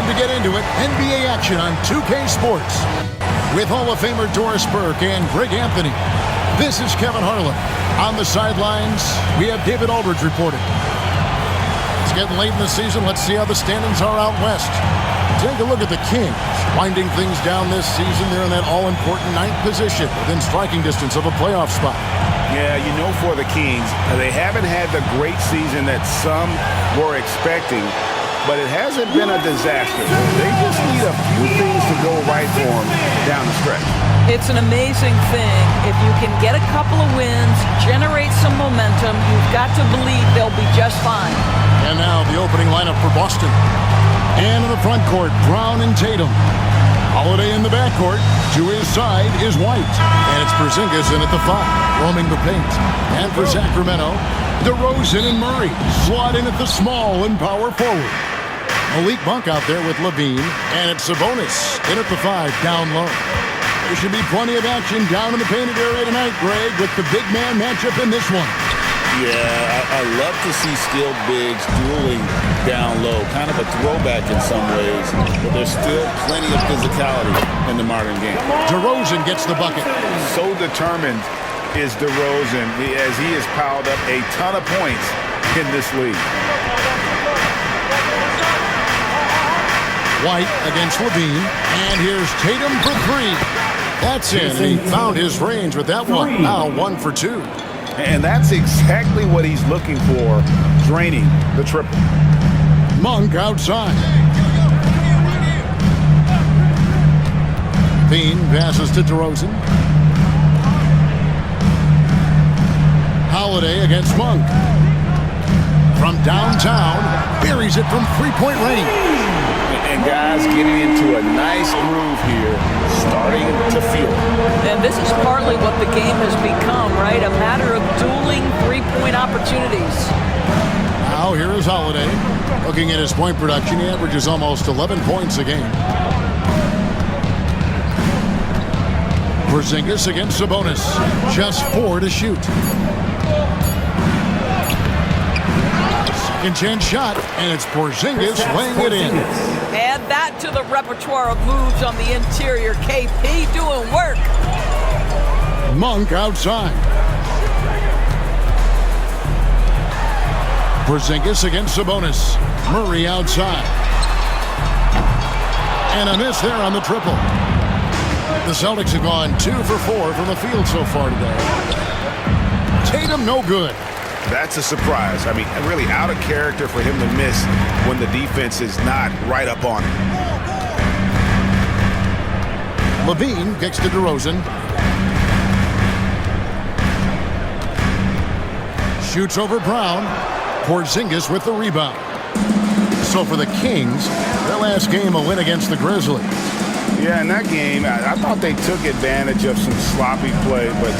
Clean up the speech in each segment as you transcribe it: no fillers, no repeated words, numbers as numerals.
to get into it. NBA action on 2K Sports. With Hall of Famer Doris Burke and Greg Anthony. This is Kevin Harlan. On the sidelines, we have David Aldridge reporting. It's getting late in the season. Let's see how the standings are out west. Take a look at the Kings. Winding things down this season. They're in that all-important 9th position within striking distance of a playoff spot. Yeah, you know, for the Kings, they haven't had the great season that some were expecting, but it hasn't been a disaster. They just need a few things to go right for them down the stretch. It's an amazing thing. If you can get a couple of wins, generate some momentum, you've got to believe they'll be just fine. And now the opening lineup for Boston. And in the front court, Brown and Tatum. Holiday in the backcourt. To his side is White. And it's Porzingis in at the 5, roaming the paint. And for Sacramento, DeRozan and Murray slot in at the small and power forward. Malik Monk out there with Levine. And it's Sabonis in at the 5, down low. There should be plenty of action down in the painted area tonight, Greg, with the big man matchup in this one. Yeah, I love to see skilled bigs dueling down low. Kind of a throwback in some ways, but there's still plenty of physicality in the modern game. DeRozan gets the bucket. So determined is DeRozan as he has piled up a ton of points in this league. White against Levine, and here's Tatum for 3. That's in. He found his range with that one. Now 1 for 2. And that's exactly what he's looking for, draining the triple. Monk outside. Bean passes to DeRozan. Holiday against Monk. From downtown, buries it from three-point range. And guys getting into a nice groove here, starting to feel it. And this is partly what the game has become, right? A matter of dueling three-point opportunities. Now here is Holiday. Looking at his point production, he averages almost 11 points a game. Porzingis against Sabonis. Just 4 to shoot. Second chance shot, and it's Porzingis laying it in. Add that to the repertoire of moves on the interior. KP doing work. Monk outside. Porzingis against Sabonis. Murray outside. And a miss there on the triple. The Celtics have gone 2 for 4 from the field so far today. Tatum no good. That's a surprise. I mean, really out of character for him to miss when the defense is not right up on him. Levine kicks to DeRozan. Shoots over Brown. Porzingis with the rebound. So for the Kings, their last game a win against the Grizzlies. Yeah, in that game, I thought they took advantage of some sloppy play, but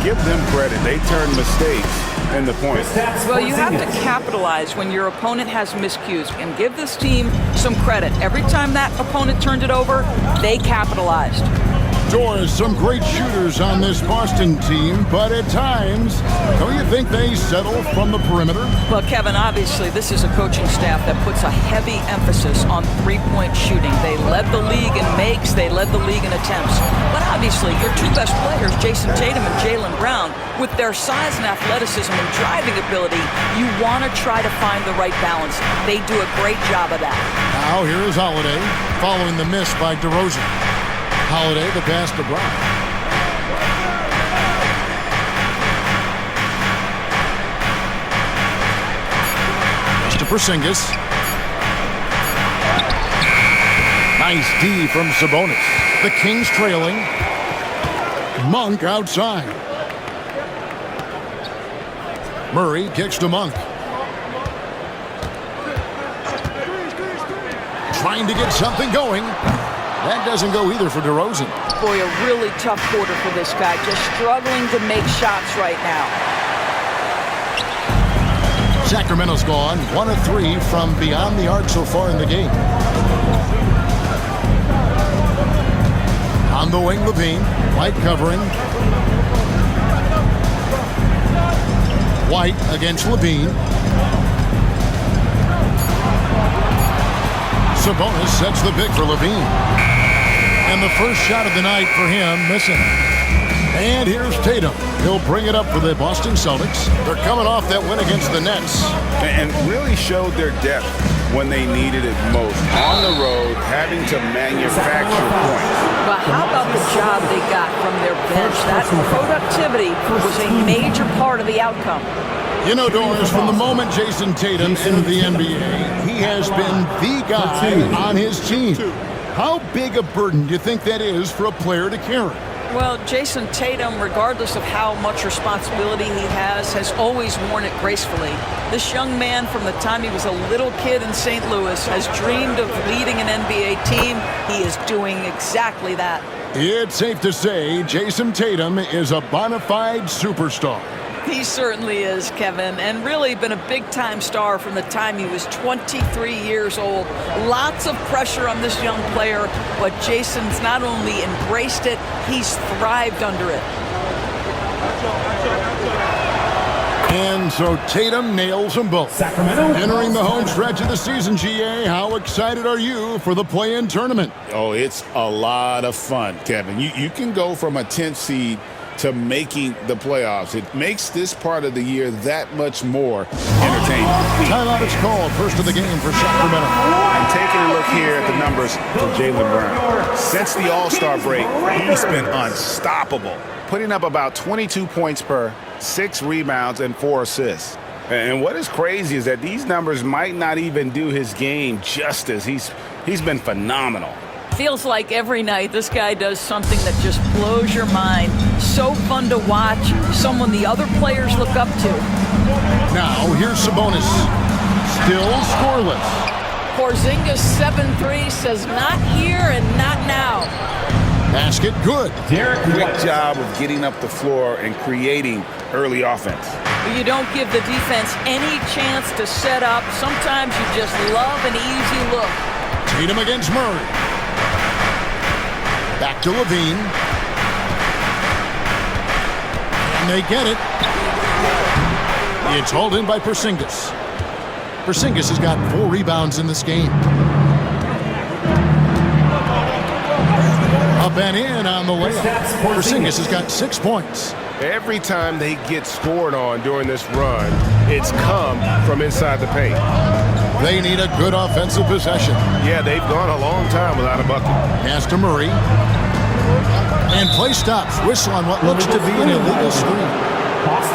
give them credit. They turned mistakes into points. Well, you have to capitalize when your opponent has miscues, and give this team some credit. Every time that opponent turned it over, they capitalized. Doors, some great shooters on this Boston team, but at times, don't you think they settle from the perimeter? Well, Kevin, obviously this is a coaching staff that puts a heavy emphasis on three-point shooting. They led the league in makes, they led the league in attempts. But obviously, your 2 best players, Jason Tatum and Jaylen Brown, with their size and athleticism and driving ability, you want to try to find the right balance. They do a great job of that. Now here is Holiday, following the miss by DeRozan. Holiday, the pass to Brown. To Porzingis. Nice D from Sabonis. The Kings trailing. Monk outside. Murray kicks to Monk. Trying to get something going. That doesn't go either for DeRozan. Boy, a really tough quarter for this guy. Just struggling to make shots right now. Sacramento's gone 1 of 3 from beyond the arc so far in the game. On the wing, Levine. White covering. White against Levine. Sabonis sets the pick for Levine. And the first shot of the night for him, missing. And here's Tatum. He'll bring it up for the Boston Celtics. They're coming off that win against the Nets. And really showed their depth when they needed it most. On the road, having to manufacture points. But how about the job they got from their bench? That productivity was a major part of the outcome. You know, Doris, from the moment Jason Tatum entered the NBA, he has been the guy on his team. How big a burden do you think that is for a player to carry? Well, Jason Tatum, regardless of how much responsibility he has always worn it gracefully. This young man, from the time he was a little kid in St. Louis, has dreamed of leading an NBA team. He is doing exactly that. It's safe to say Jason Tatum is a bona fide superstar. He certainly is, Kevin, and really been a big-time star from the time he was 23 years old. Lots of pressure on this young player, but Jason's not only embraced it, he's thrived under it. And so Tatum nails them both. Sacramento. Entering the home stretch of the season, GA, how excited are you for the play-in tournament? Oh, it's a lot of fun, Kevin. You can go from a 10th seed to making the playoffs. It makes this part of the year that much more entertaining. Timeout is called. First of the game for Sacramento. And taking a look here at the numbers for Jaylen Brown. Since the All-Star break, he's been unstoppable, putting up about 22 points per, 6 rebounds, and 4 assists. And what is crazy is that these numbers might not even do his game justice. He's been phenomenal. Feels like every night this guy does something that just blows your mind. So fun to watch, someone the other players look up to. Now, here's Sabonis. Still scoreless. Porzingis 7-3 says not here and not now. Basket good. Quick job of getting up the floor and creating early offense. You don't give the defense any chance to set up. Sometimes you just love an easy look. Tatum against Murray. Back to Levine. And they get it. It's hauled in by Porzingis. Porzingis has got 4 rebounds in this game. Up and in on the layup. Porzingis has got 6 points. Every time they get scored on during this run, it's come from inside the paint. They need a good offensive possession. Yeah, they've gone a long time without a bucket. Pass to Murray. And play stops. Whistle on what looks to be an illegal screen.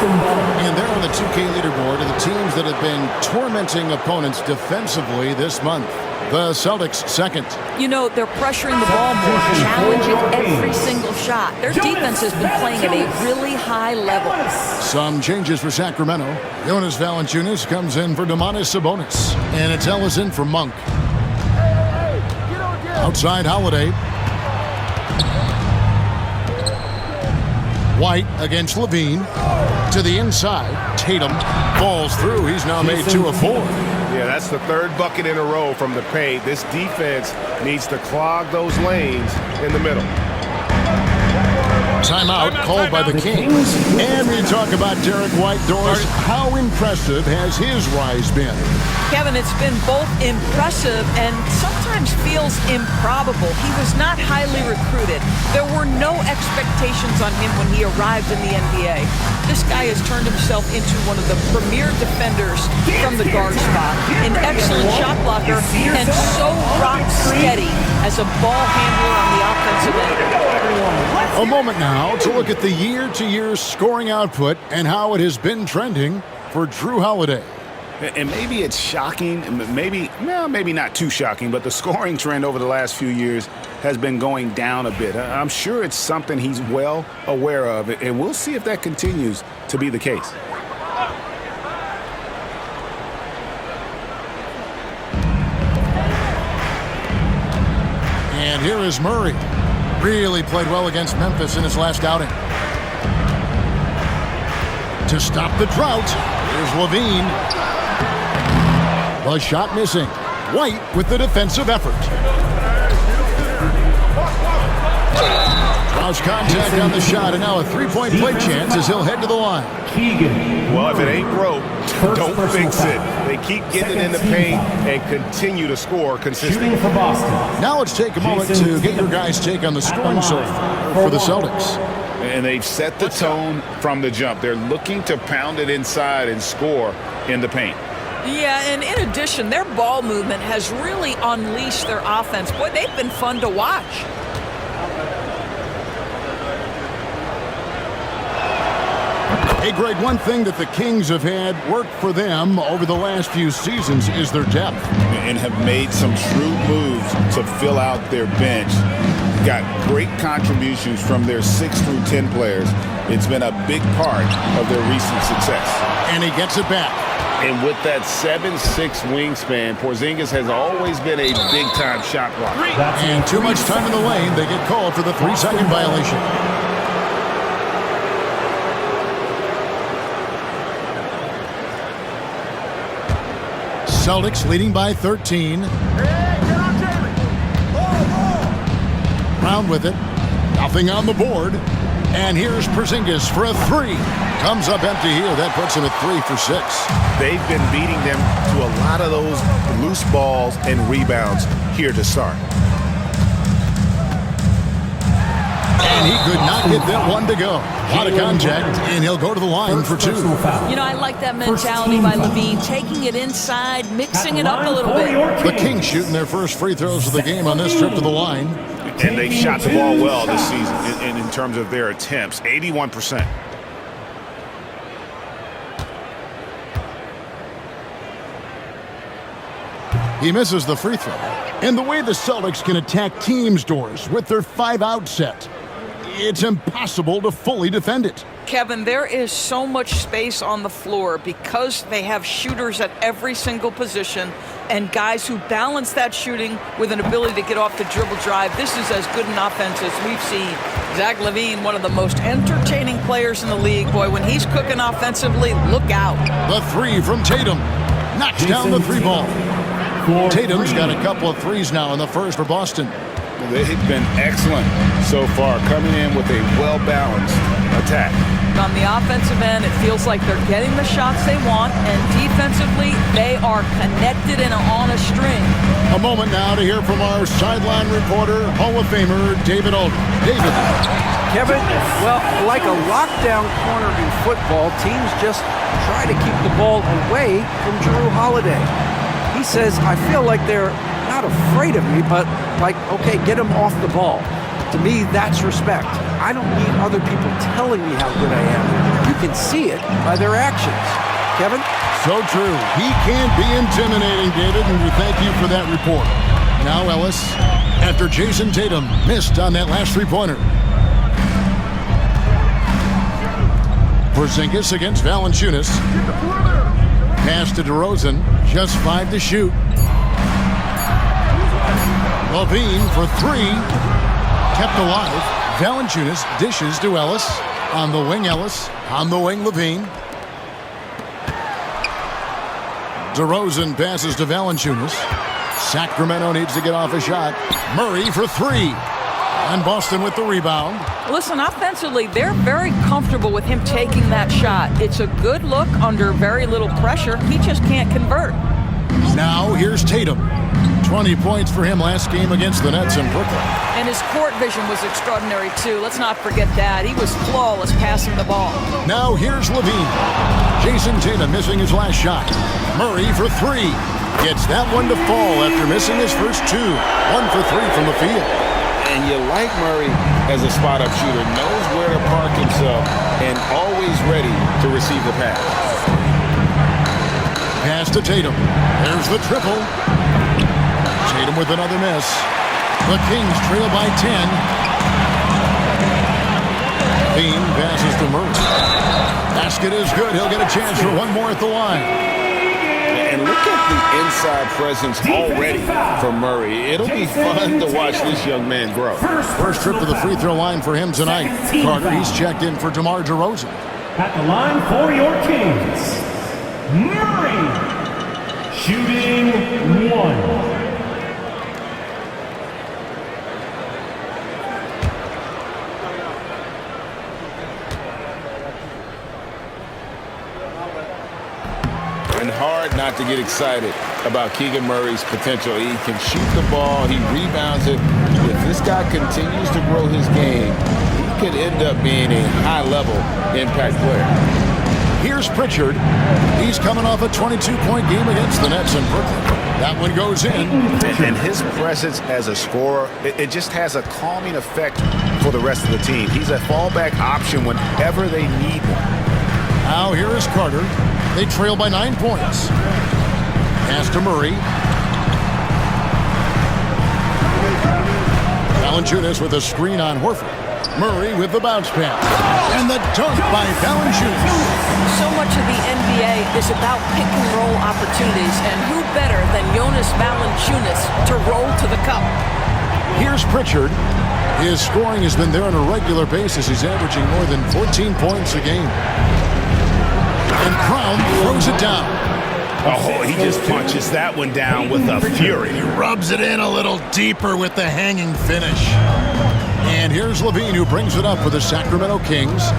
And they're on the 2K leaderboard of the teams that have been tormenting opponents defensively this month. The Celtics second. You know, they're pressuring the ball more, challenging every single shot. Their defense has been playing at a really high level. Some changes for Sacramento. Jonas Valanciunas comes in for Domantas Sabonis. And it's Ellis in for Monk. Outside Holiday. White against Levine. To the inside. Tatum falls through. He's now made 2 of 4. Yeah, that's the 3rd bucket in a row from the paint. This defense needs to clog those lanes in the middle. Timeout called by the Kings. And we talk about Derek White. Doris, how impressive has his rise been? Kevin, it's been both impressive and sometimes feels improbable. He was not highly recruited. There were no expectations on him when he arrived in the NBA. This guy has turned himself into one of the premier defenders from the guard spot, an excellent shot blocker, and so rock steady as a ball handler on the offensive end. A moment now to look at the year-to-year scoring output and how it has been trending for Drew Holiday. And maybe it's shocking, maybe not too shocking, but the scoring trend over the last few years has been going down a bit. I'm sure it's something he's well aware of, and we'll see if that continues to be the case. And here is Murray. Really played well against Memphis in his last outing. To stop the drought, here's Levine. The shot missing. White with the defensive effort. Draws contact on the shot, and now a 3-point play chance as he'll head to the line. Well, if it ain't broke, Don't fix it. They keep getting in the paint and continue to score consistently. For Boston. Now let's take a moment to get your guys' take on the scoring so far for the Celtics. And they've set the tone from the jump. They're looking to pound it inside and score in the paint. Yeah, and in addition, their ball movement has really unleashed their offense. Boy, they've been fun to watch. Hey, Greg, one thing that the Kings have had work for them over the last few seasons is their depth. And have made some shrewd moves to fill out their bench. Got great contributions from their 6 through 10 players. It's been a big part of their recent success. And he gets it back. And with that 7'6" wingspan, Porzingis has always been a big-time shot blocker. And too much time in the lane. They get called for the 3-second violation. Celtics leading by 13. Brown with it. Nothing on the board. And here's Porzingis for a 3. Comes up empty here. That puts him at 3 for 6. They've been beating them to a lot of those loose balls and rebounds here to start. And he could not get that one to go. A lot of contact, and he'll go to the line for 2. You know, I like that mentality by Levine, taking it inside, mixing it up a little bit. The Kings shooting their first free throws of the game on this trip to the line. And they shot the ball well this season in terms of their attempts, 81%. He misses the free throw. And the way the Celtics can attack teams' doors with their 5-out set, it's impossible to fully defend it. Kevin, there is so much space on the floor because they have shooters at every single position and guys who balance that shooting with an ability to get off the dribble drive. This is as good an offense as we've seen. Zach LaVine, one of the most entertaining players in the league. Boy, when he's cooking offensively, look out. The 3 from Tatum. Knocks down the 3 ball. Tatum's got a couple of 3s now in the first for Boston. They've been excellent so far, coming in with a well-balanced attack. On the offensive end, it feels like they're getting the shots they want, and defensively, they are connected and on a string. A moment now to hear from our sideline reporter, Hall of Famer David Aldridge. David. Kevin, well, like a lockdown corner in football, teams just try to keep the ball away from Jrue Holiday. He says, I feel like they're not afraid of me, but like, okay, get him off the ball. To me, that's respect. I don't need other people telling me how good I am. You can see it by their actions. Kevin? So true. He can be intimidating, David, and we thank you for that report. Now Ellis, after Jason Tatum missed on that last 3-pointer. Porzingis against Valanciunas. Pass to DeRozan, just 5 to shoot. LaVine for 3, kept alive. Valanciunas dishes to Ellis. On the wing, Ellis. On the wing, LaVine. DeRozan passes to Valanciunas. Sacramento needs to get off a shot. Murray for 3. And Boston with the rebound. Listen, offensively, they're very comfortable with him taking that shot. It's a good look under very little pressure. He just can't convert. Now here's Tatum. 20 points for him last game against the Nets in Brooklyn. And his court vision was extraordinary, too. Let's not forget that. He was flawless passing the ball. Now here's LaVine. Jason Tatum missing his last shot. Murray for 3. Gets that one to fall after missing his first 2. 1 for 3 from the field. And you like Murray as a spot-up shooter, knows where to park himself, and always ready to receive the pass. Pass to Tatum. There's the triple. Tatum with another miss. The Kings trail by 10. Bean passes to Murray. Basket is good. He'll get a chance for one more at the line. And look at the inside presence already for Murray. It'll be fun to watch this young man grow. First trip to the free throw line for him tonight. Carter, he's checked in for DeMar DeRozan. At the line for your Kings, Murray, shooting 1. have to get excited about Keegan Murray's potential. He can shoot the ball. He rebounds it. If this guy continues to grow his game, he could end up being a high-level impact player. Here's Pritchard. He's coming off a 22-point game against the Nets in Brooklyn. That one goes in. And his presence as a scorer, it just has a calming effect for the rest of the team. He's a fallback option whenever they need one. Now here is Carter. They trail by 9 points. Pass to Murray. Valanciunas with a screen on Horford. Murray with the bounce pass. And the dunk by Valanciunas. So much of the NBA is about pick-and-roll opportunities, and who better than Jonas Valanciunas to roll to the cup? Here's Pritchard. His scoring has been there on a regular basis. He's averaging more than 14 points a game. And Crown throws it down. Oh, he just punches that one down with a fury. He rubs it in a little deeper with the hanging finish. And here's Levine, who brings it up for the Sacramento Kings.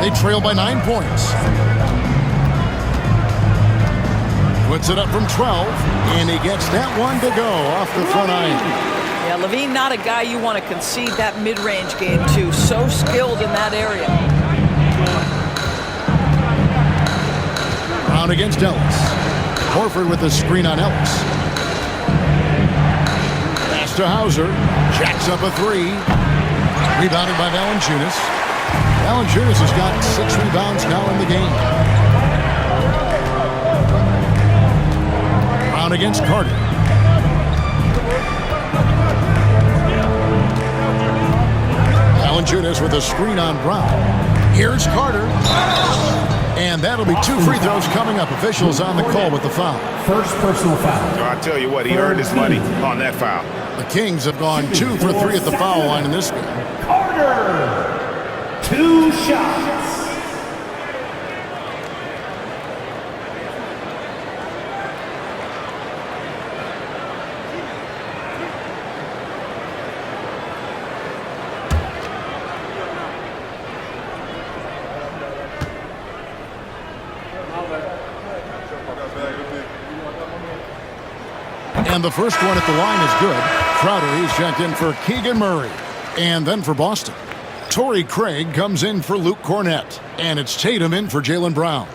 They trail by 9 points. Puts it up from 12, and he gets that one to go off the front iron. Yeah, Levine, not a guy you want to concede that mid-range game to. So skilled in that area. Brown against Ellis. Horford with the screen on Ellis. Pass to Hauser. Jacks up a three. Rebounded by Valanciunas. Valanciunas has got 6 rebounds now in the game. Brown against Carter. Valanciunas with a screen on Brown. Here's Carter. And that'll be 2 free throws coming up. Officials on the call with the foul. First personal foul. I tell you what, he earned his money on that foul. The Kings have gone 2 for 3 at the foul line in this game. Carter, 2 shots. And the first one at the line is good. Crowder, he's checked in for Keegan Murray. And then for Boston, Torrey Craig comes in for Luke Cornett. And it's Tatum in for Jaylen Brown.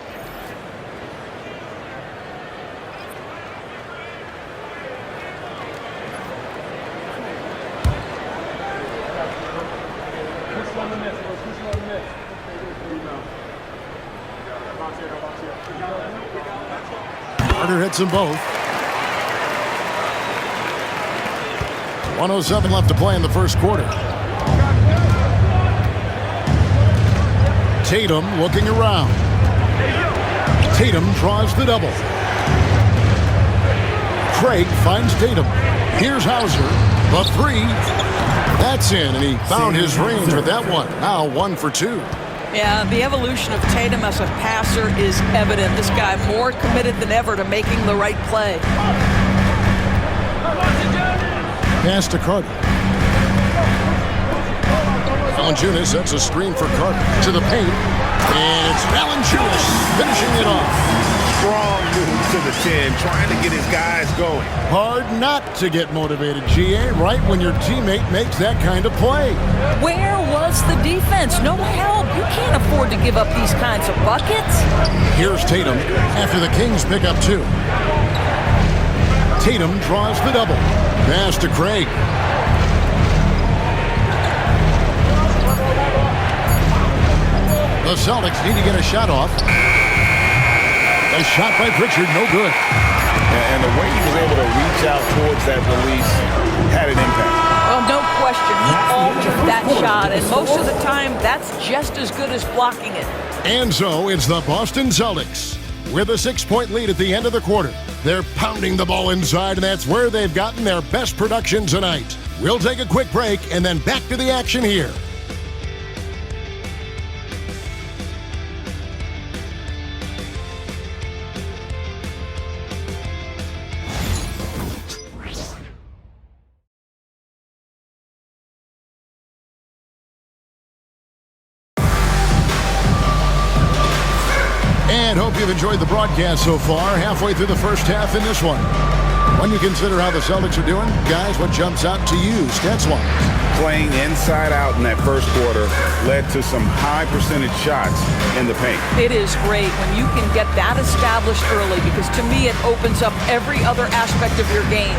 Carter hits them both. 1:07 left to play in the first quarter. Tatum looking around. Tatum draws the double. Craig finds Tatum. Here's Hauser. The three. That's in, and he found his range with that one. Now 1 for 2. Yeah, the evolution of Tatum as a passer is evident. This guy more committed than ever to making the right play. Pass to Carter. Valanciunas sets a screen for Carter to the paint. And it's Valanciunas finishing it off. Strong move to the 10, trying to get his guys going. Hard not to get motivated, GA, right when your teammate makes that kind of play. Where was the defense? No help. You can't afford to give up these kinds of buckets. Here's Tatum after the Kings pick up 2. Tatum draws the double. Pass to Craig. The Celtics need to get a shot off. A shot by Pritchard, no good. And the way he was able to reach out towards that release had an impact. Well, no question. He altered that shot, and most of the time, that's just as good as blocking it. And so it's the Boston Celtics with a 6-point lead at the end of the quarter. They're pounding the ball inside, and that's where they've gotten their best production tonight. We'll take a quick break and then back to the action here. And hope you've enjoyed the broadcast so far. Halfway through the first half in this one. When you consider how the Celtics are doing, guys, what jumps out to you stats-wise? Playing inside out in that first quarter led to some high percentage shots in the paint. It is great when you can get that established early, because to me it opens up every other aspect of your game.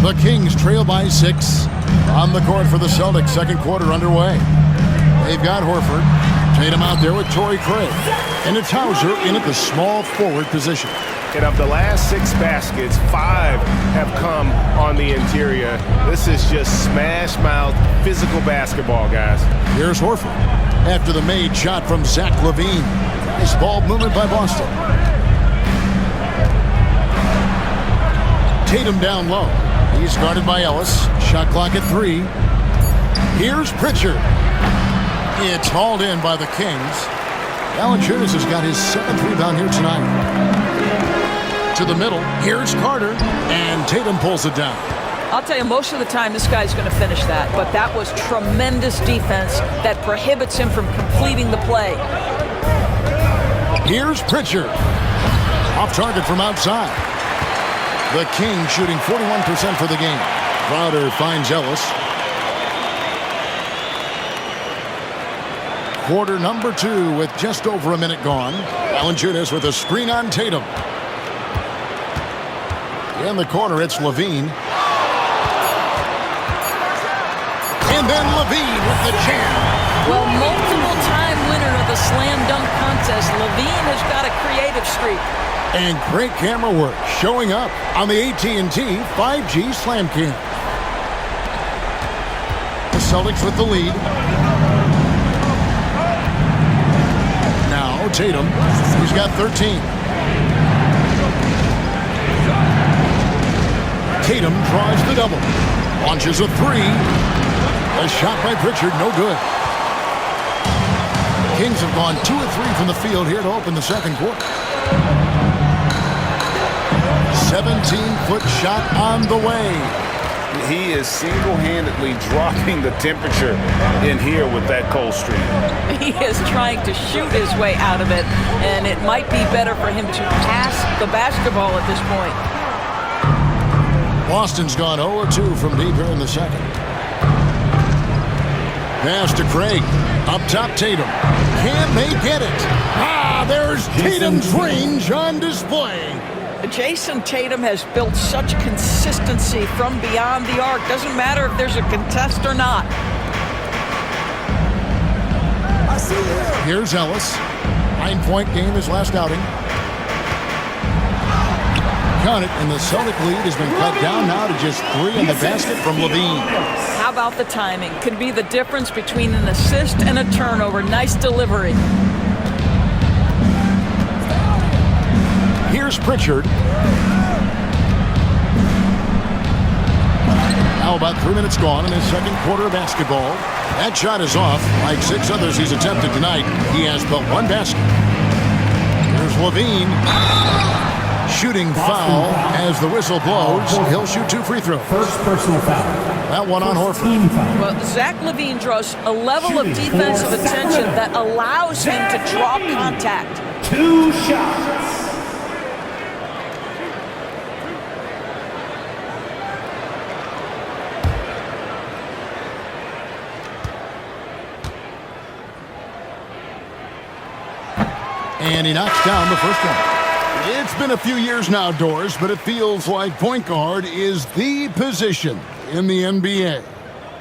The Kings trail by 6 on the court for the Celtics. Second quarter underway. They've got Horford. Tatum out there with Torrey Craig. And it's Hauser in at the small forward position. And of the last 6 baskets, 5 have come on the interior. This is just smash-mouth physical basketball, guys. Here's Horford after the made shot from Zach LaVine. Nice ball movement by Boston. Tatum down low. He's guarded by Ellis. Shot clock at 3. Here's Pritchard. It's hauled in by the Kings. Valanciunas has got his 7th rebound here tonight. To the middle. Here's Carter. And Tatum pulls it down. I'll tell you, most of the time this guy's going to finish that. But that was tremendous defense that prohibits him from completing the play. Here's Pritchard. Off target from outside. The Kings shooting 41% for the game. Crowder finds Ellis. Quarter number 2 with just over a minute gone. Valanciunas with a screen on Tatum. In the corner, it's LaVine. And then LaVine with the jam. Well, multiple-time winner of the slam dunk contest, LaVine has got a creative streak. And great camera work showing up on the AT&T 5G Slam Cam. The Celtics with the lead. Now Tatum, he's got 13. Tatum draws the double. Launches a 3. A shot by Pritchard, no good. Kings have gone 2 of 3 from the field here to open the second quarter. 17-foot shot on the way. He is single-handedly dropping the temperature in here with that cold streak. He is trying to shoot his way out of it, and it might be better for him to pass the basketball at this point. Boston's gone 0-2 from deep here in the second. Pass to Craig. Up top, Tatum. Can they get it? There's Tatum's range on display. Jason Tatum has built such consistency from beyond the arc. Doesn't matter if there's a contest or not. Here's Ellis. 9-point game his last outing. Count it, and the Celtic lead has been cut down now to just 3 in the basket from LaVine. How about the timing? Could be the difference between an assist and a turnover. Nice delivery. Here's Pritchard. Now about 3 minutes gone in his second quarter of basketball. That shot is off. Like 6 others he's attempted tonight, he has but 1 basket. Here's LaVine. Shooting foul as the whistle blows. He'll shoot 2 free throws. First personal foul. That one on Horford. Well, Zach LaVine draws a level of defensive attention that allows him to draw contact. 2 shots. And he knocks down the first one. It's been a few years now, Doors, but it feels like point guard is the position in the NBA.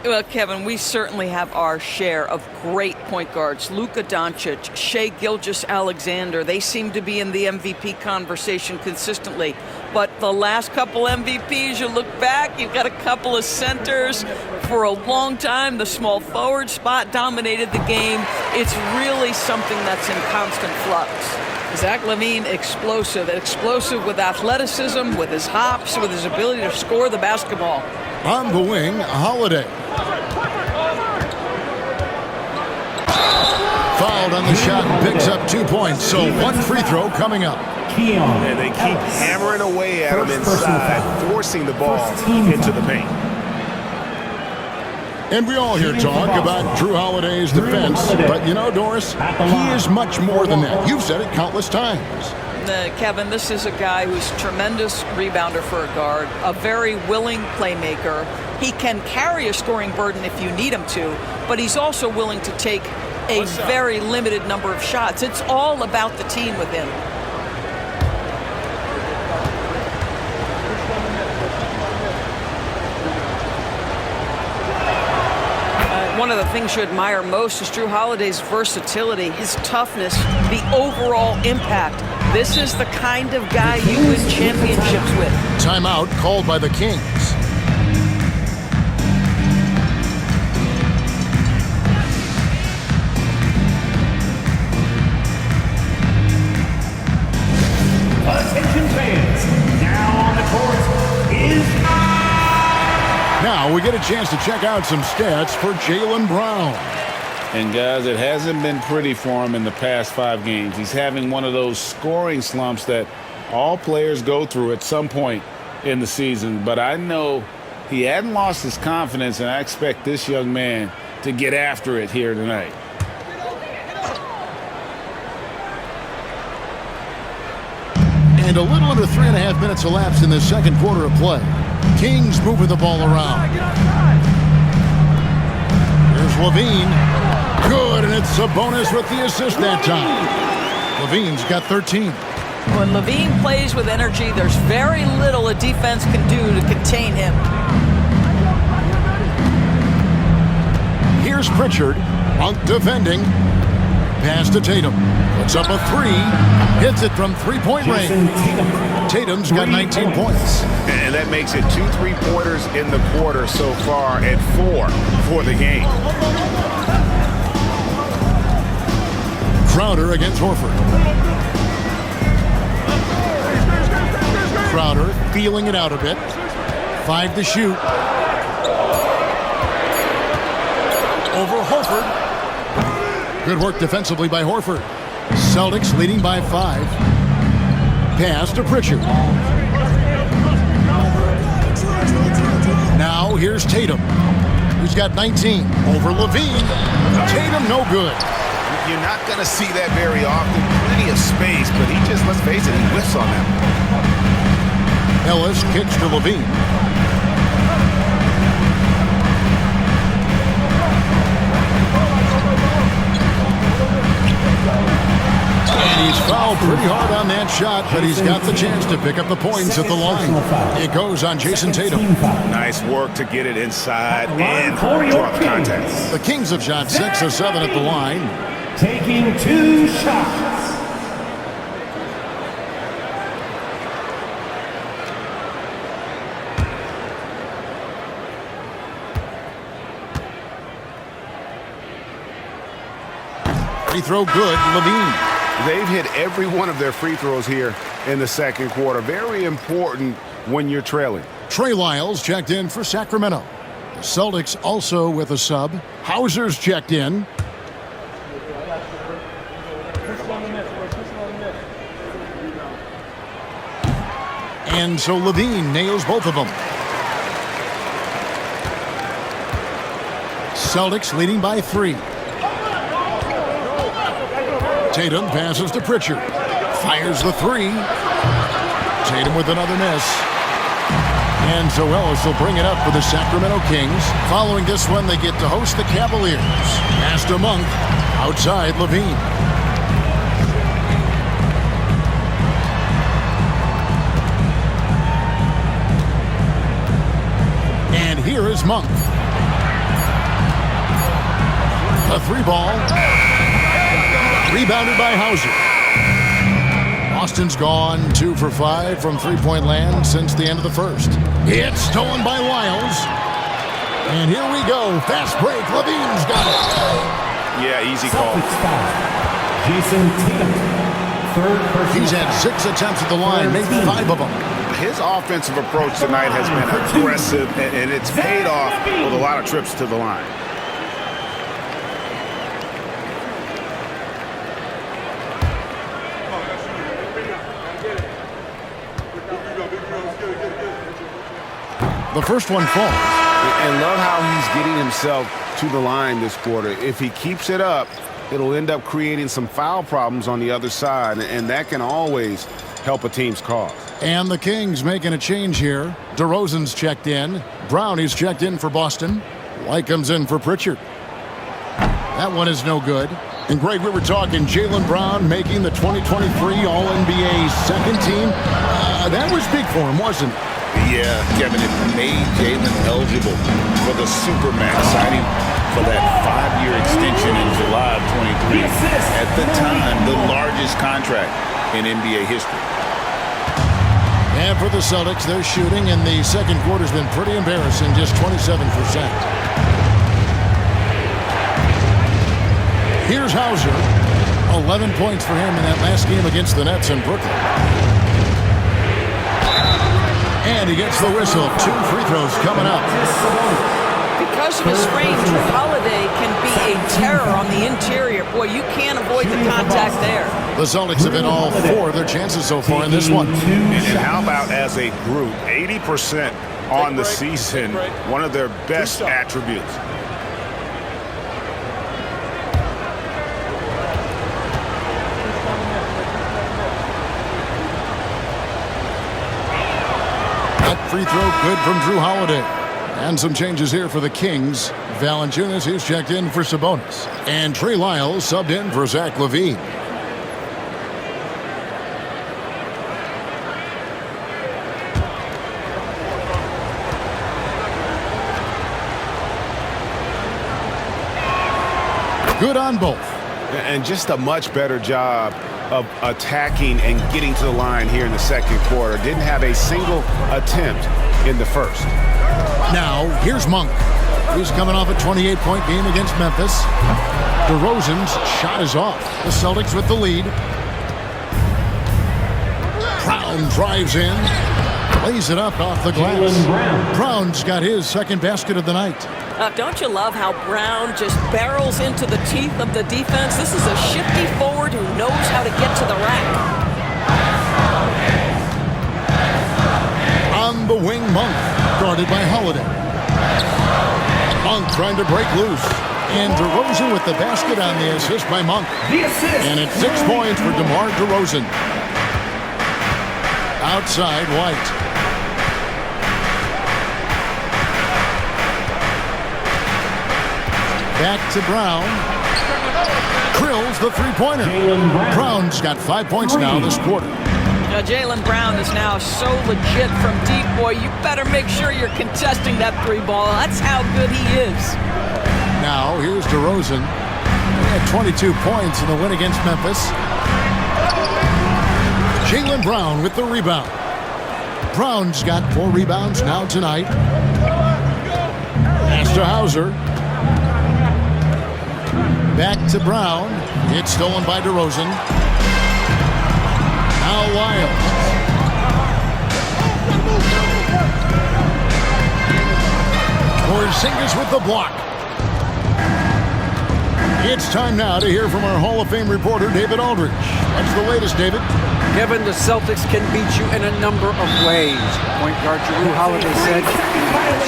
Well, Kevin, we certainly have our share of great point guards. Luka Doncic, Shai Gilgeous-Alexander, they seem to be in the MVP conversation consistently. But the last couple MVPs, you look back, you've got a couple of centers. For a long time, the small forward spot dominated the game. It's really something that's in constant flux. Zach LaVine, explosive with athleticism, with his hops, with his ability to score the basketball. On the wing, Holiday. Fouled on the shot, picks up 2 points, so 1 free throw coming up. And they keep hammering away at him inside, forcing the ball into the paint. And we all hear talk about Drew Holiday's defense, but you know, Doris, he is much more than that. You've said it countless times. Kevin, this is a guy who's a tremendous rebounder for a guard, a very willing playmaker. He can carry a scoring burden if you need him to, but he's also willing to take a very limited number of shots. It's all about the team with him. One of the things you admire most is Drew Holiday's versatility, his toughness, the overall impact. This is the kind of guy you win championships with. Timeout called by the Kings. Attention fans, now on the court is... Now we get a chance to check out some stats for Jaylen Brown. And guys, it hasn't been pretty for him in the past 5 games. He's having one of those scoring slumps that all players go through at some point in the season. But I know he hadn't lost his confidence, and I expect this young man to get after it here tonight. And a little under 3.5 minutes elapsed in the second quarter of play. Kings moving the ball around. Here's Levine. Good, and it's Sabonis with the assist that time. Levine's got 13. When Levine plays with energy, there's very little a defense can do to contain him. Here's Pritchard. Monk defending. Pass to Tatum. Puts up a 3. Hits it from three-point range. Tatum's got 19 points. And that makes it 2 3-pointers in the quarter so far and 4 for the game. Crowder against Horford. Crowder feeling it out a bit. 5 to shoot. Over Horford. Good work defensively by Horford. Celtics leading by 5. Pass to Pritchard. Now here's Tatum, who's got 19. Over Levine. Tatum no good. You're not going to see that very often. Plenty of space, but he just, let's face it, he whiffs on that. Ellis kicks to Levine. And he's fouled pretty hard on that shot, but he's got the chance to pick up the points at the line. It goes on Jason Tatum. Nice work to get it inside and draw the contact. The Kings have shot 6 of 7 at the line. Taking 2 shots. Free throw good, Levine. They've hit every one of their free throws here in the second quarter. Very important when you're trailing. Trey Lyles checked in for Sacramento. The Celtics also with a sub. Hauser's checked in. And so Levine nails both of them. Celtics leading by 3. Tatum passes to Pritchard. Fires the 3. Tatum with another miss. And so Ellis will bring it up for the Sacramento Kings. Following this one, they get to host the Cavaliers. Pass to Monk. Outside Levine. And here is Monk. A 3-ball. Rebounded by Hauser. Boston's gone 2 for 5 from three-point land since the end of the first. It's stolen by Lyles. And here we go. Fast break. Levine's got it. Yeah, easy call. Jason Tatum. Third person. He's had 6 attempts at the line, maybe 5 of them. His offensive approach tonight has been aggressive, and it's paid off with a lot of trips to the line. The first one falls. And love how he's getting himself to the line this quarter. If he keeps it up, it'll end up creating some foul problems on the other side, and that can always help a team's cause. And the Kings making a change here. DeRozan's checked in. Brownie's checked in for Boston. White comes in for Pritchard. That one is no good. And Greg, we were talking Jaylen Brown making the 2023 All-NBA second team. That was big for him, wasn't it? Yeah, Kevin, it made Jaylen eligible for the Supermax, signing for that 5-year extension in July of 23. At the time, the largest contract in NBA history. And for the Celtics, their shooting in the second quarter has been pretty embarrassing, just 27%. Here's Hauser. 11 points for him in that last game against the Nets in Brooklyn. And he gets the whistle. 2 free throws coming up. Because of his frame, Drew Holiday can be a terror on the interior. Boy, you can't avoid the contact there. The Celtics have been all 4 of their chances so far in this one. And how about as a group, 80% on the season, one of their best attributes. Free throw good from Drew Holiday. And some changes here for the Kings. Valanciunas is checked in for Sabonis. And Trey Lyles subbed in for Zach LaVine. Good on both. And just a much better job of attacking and getting to the line here in the second quarter. Didn't have a single attempt in the first. Now, here's Monk. He's coming off a 28-point game against Memphis. DeRozan's shot is off. The Celtics with the lead. Brown drives in. Lays it up off the glass. Brown's got his second basket of the night. Don't you love how Brown just barrels into the teeth of the defense? This is a shifty forward who knows how to get to the rack. On the wing, Monk, guarded by Holiday. Monk trying to break loose. And DeRozan with the basket on the assist by Monk. And it's 6 points for DeMar DeRozan. Outside, White. Back to Brown. Drills the three-pointer. Brown's got 5 points now this quarter. Now, Jaylen Brown is now so legit from deep, boy. You better make sure you're contesting that three ball. That's how good he is. Now, here's DeRozan. He had 22 points in the win against Memphis. Jaylen Brown with the rebound. Brown's got 4 rebounds now tonight. Pass to Hauser. Back to Brown. It's stolen by DeRozan. Now Lyles. Porzingis with the block. It's time now to hear from our Hall of Fame reporter, David Aldridge. What's the latest, David? Kevin, the Celtics can beat you in a number of ways. Point guard Drew Holiday said,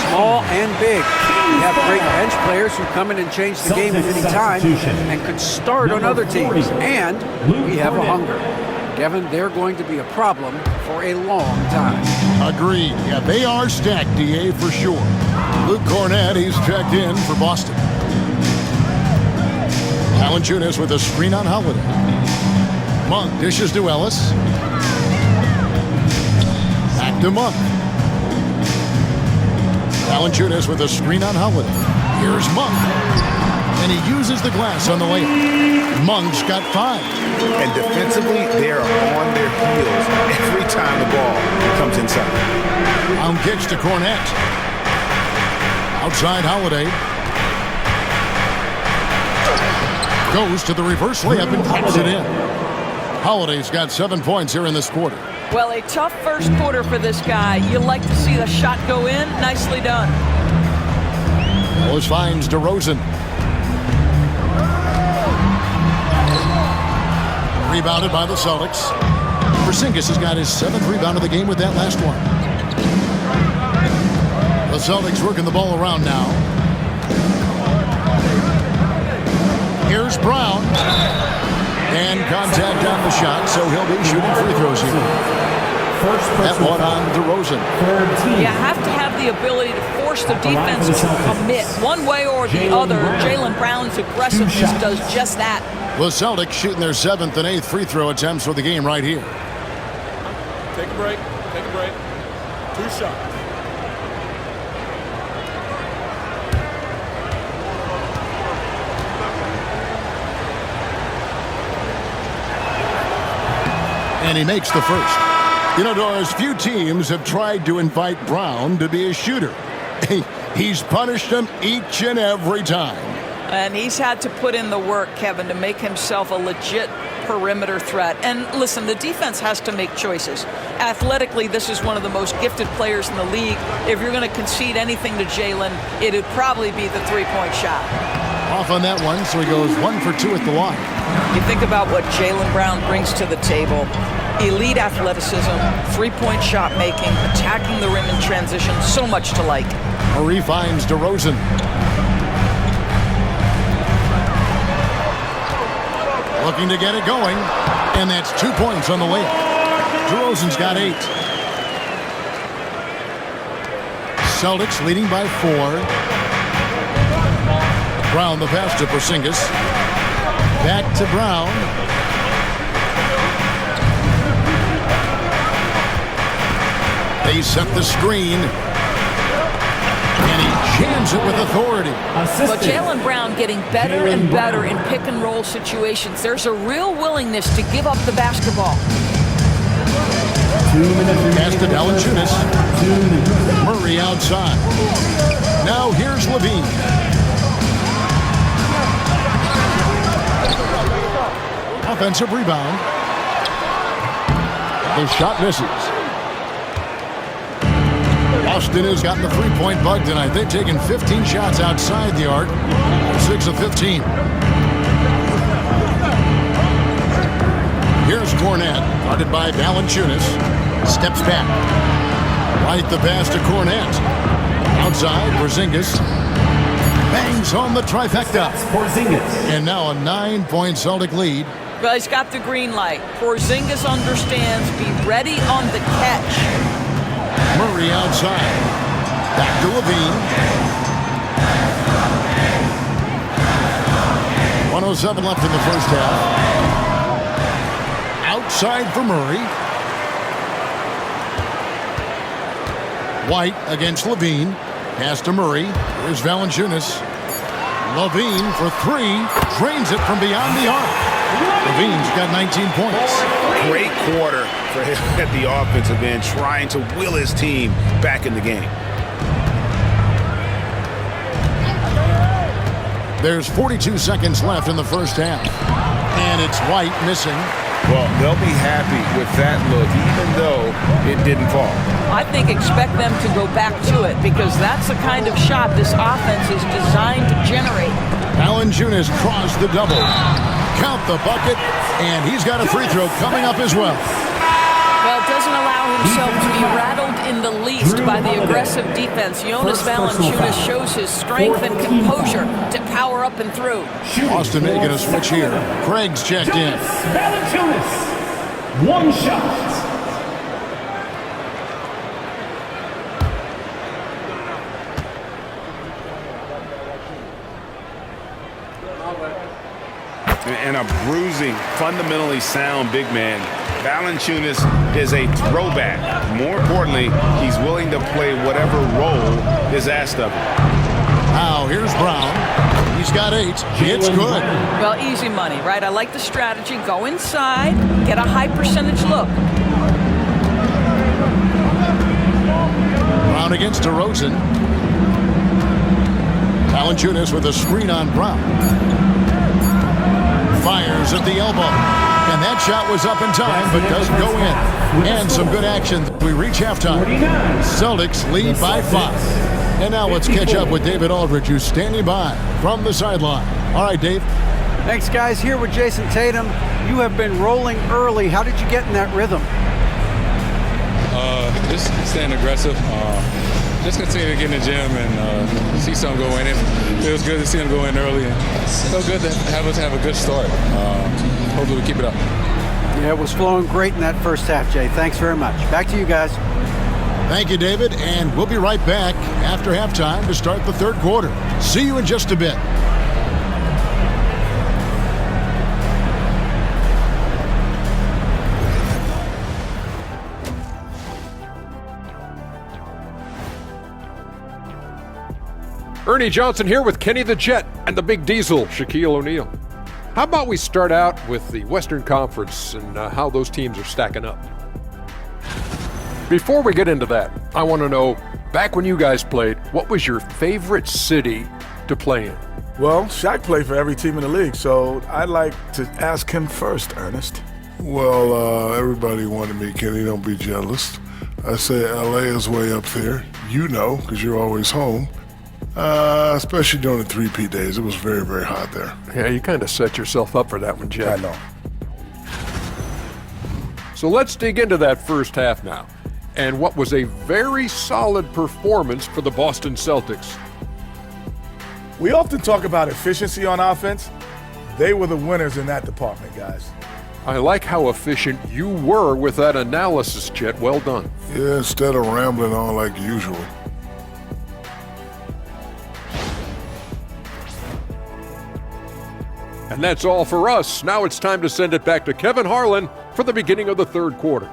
small and big. We have great bench players who come in and change the game at any time and could start on other teams. And we have a hunger. Kevin, they're going to be a problem for a long time. Agreed. Yeah, they are stacked, DA, for sure. Luke Cornett, he's checked in for Boston. Valanciunas with a screen on Holiday. Monk dishes to Ellis. Back to Monk. Valanciunas with a screen on Holiday. Here's Monk. And he uses the glass on the layup. Monk's got 5. And defensively, they're on their heels every time the ball comes inside. On kicks to Cornett. Outside Holiday. Goes to the reverse layup and drops it in. Holiday's got 7 points here in this quarter. Well, a tough first quarter for this guy. You like to see the shot go in. Nicely done. Ellis finds DeRozan. Rebounded by the Celtics. Porzingis has got his 7th rebound of the game with that last one. The Celtics working the ball around now. Here's Brown. And contact on the shot, so he'll be shooting free throws here. That one on DeRozan. You have to have the ability to force the defense to commit one way or the other. Jaylen Brown's aggressiveness does just that. The Celtics shooting their 7th and 8th free throw attempts for the game right here. Take a break. Take a break. 2 shots. And he makes the first. You know, Doris, few teams have tried to invite Brown to be a shooter. He's punished them each and every time. And he's had to put in the work, Kevin, to make himself a legit perimeter threat. And listen, the defense has to make choices. Athletically, this is one of the most gifted players in the league. If you're going to concede anything to Jaylen, it'd probably be the three-point shot. Off on that one, so he goes 1 for 2 at the line. You think about what Jaylen Brown brings to the table. Elite athleticism, three-point shot making, attacking the rim in transition, so much to like. Murray finds DeRozan. Looking to get it going, and that's 2 points on the layup. DeRozan's got 8. Celtics leading by 4. Brown the pass to Porzingis. Back to Brown. They set the screen. And he jams it with authority. But Jaylen Brown getting better and better in pick-and-roll situations. There's a real willingness to give up the basketball. Pass to Valanciunas. Murray outside. Now here's Levine. Offensive rebound. The shot misses. Boston has gotten the three-point bug tonight. They've taken 15 shots outside the arc. 6 of 15. Here's Cornet, guarded by Valanciunas. Steps back. Right the pass to Cornet. Outside, Porzingis. Bangs home the trifecta. And now a 9-point Celtic lead. Well, he's got the green light. Porzingis understands. Be ready on the catch. Murray outside. Back to Levine. 1:07 left in the first half. Outside for Murray. White against Levine. Pass to Murray. Here's Valanciunas. Levine for 3. Drains it from beyond the arc. Levine's got 19 points. Great quarter for him at the offensive end, trying to will his team back in the game. There's 42 seconds left in the first half. And it's White missing. Well, they'll be happy with that look, even though it didn't fall. I think expect them to go back to it because that's the kind of shot this offense is designed to generate. Valanciunas crossed the double. Count the bucket, and he's got a free throw coming up as well. Well, it doesn't allow himself to be rattled in the least by the aggressive defense. Jonas Valanciunas shows his strength and composure to power up and through. Boston making a switch here. Craig's checked in. Valanciunas, 1 shot. And a bruising, fundamentally sound big man. Valanciunas is a throwback. More importantly, he's willing to play whatever role is asked of him. Now here's Brown. He's got 8. It's good. Well, easy money, right? I like the strategy. Go inside, get a high percentage look. Brown against DeRozan. Valanciunas with a screen on Brown. Fires at the elbow. And that shot was up in time, but doesn't go in. And some good action. We reach halftime. Celtics lead by 5. And now let's catch up with David Aldridge, who's standing by from the sideline. All right, Dave. Thanks, guys. Here with Jason Tatum. You have been rolling early. How did you get in that rhythm? Just staying aggressive. Just continue to get in the gym and see some go in. It feels good to see them go in early. And so good to have us have a good start. Hopefully we keep it up. Yeah, it was flowing great in that first half, Jay. Thanks very much. Back to you guys. Thank you, David, and we'll be right back after halftime to start the third quarter. See you in just a bit. Ernie Johnson here with Kenny the Jet and the Big Diesel, Shaquille O'Neal. How about we start out with the Western Conference and how those teams are stacking up? Before we get into that, I want to know, back when you guys played, what was your favorite city to play in? Well, Shaq played for every team in the league, so I'd like to ask him first, Ernest. Well, everybody wanted me, Kenny, don't be jealous. I say LA is way up there. You know, because you're always home. Especially during the 3P days. It was very, very hot there. Yeah, you kind of set yourself up for that one, Jet. I know. So let's dig into that first half now. And what was a very solid performance for the Boston Celtics. We often talk about efficiency on offense. They were the winners in that department, guys. I like how efficient you were with that analysis, Jet. Well done. Yeah, instead of rambling on like usual. And that's all for us. Now it's time to send it back to Kevin Harlan for the beginning of the third quarter.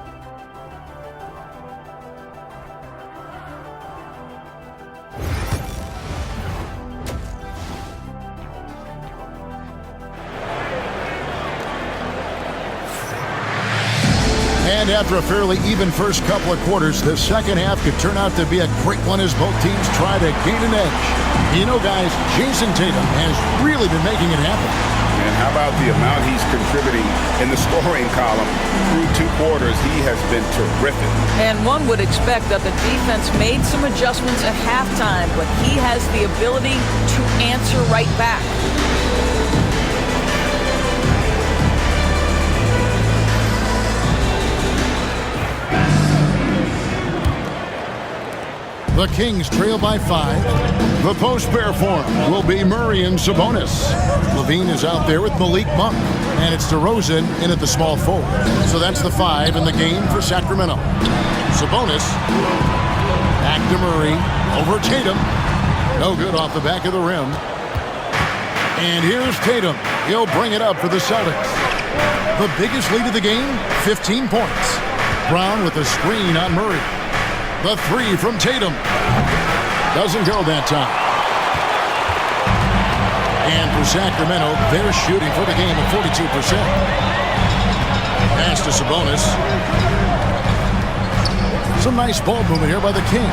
And after a fairly even first couple of quarters, the second half could turn out to be a great one as both teams try to gain an edge. You know, guys, Jason Tatum has really been making it happen. And how about the amount he's contributing in the scoring column through 2 quarters? He has been terrific. And one would expect that the defense made some adjustments at halftime, but he has the ability to answer right back. The Kings trail by 5. The post-pair form will be Murray and Sabonis. Levine is out there with Malik Monk. And it's DeRozan in at the small forward. So that's the 5 in the game for Sacramento. Sabonis. Back to Murray. Over Tatum. No good off the back of the rim. And here's Tatum. He'll bring it up for the Celtics. The biggest lead of the game, 15 points. Brown with a screen on Murray. The 3 from Tatum. Doesn't go that time. And for Sacramento, they're shooting for the game at 42%. Pass to Sabonis. Some nice ball movement here by the Kings.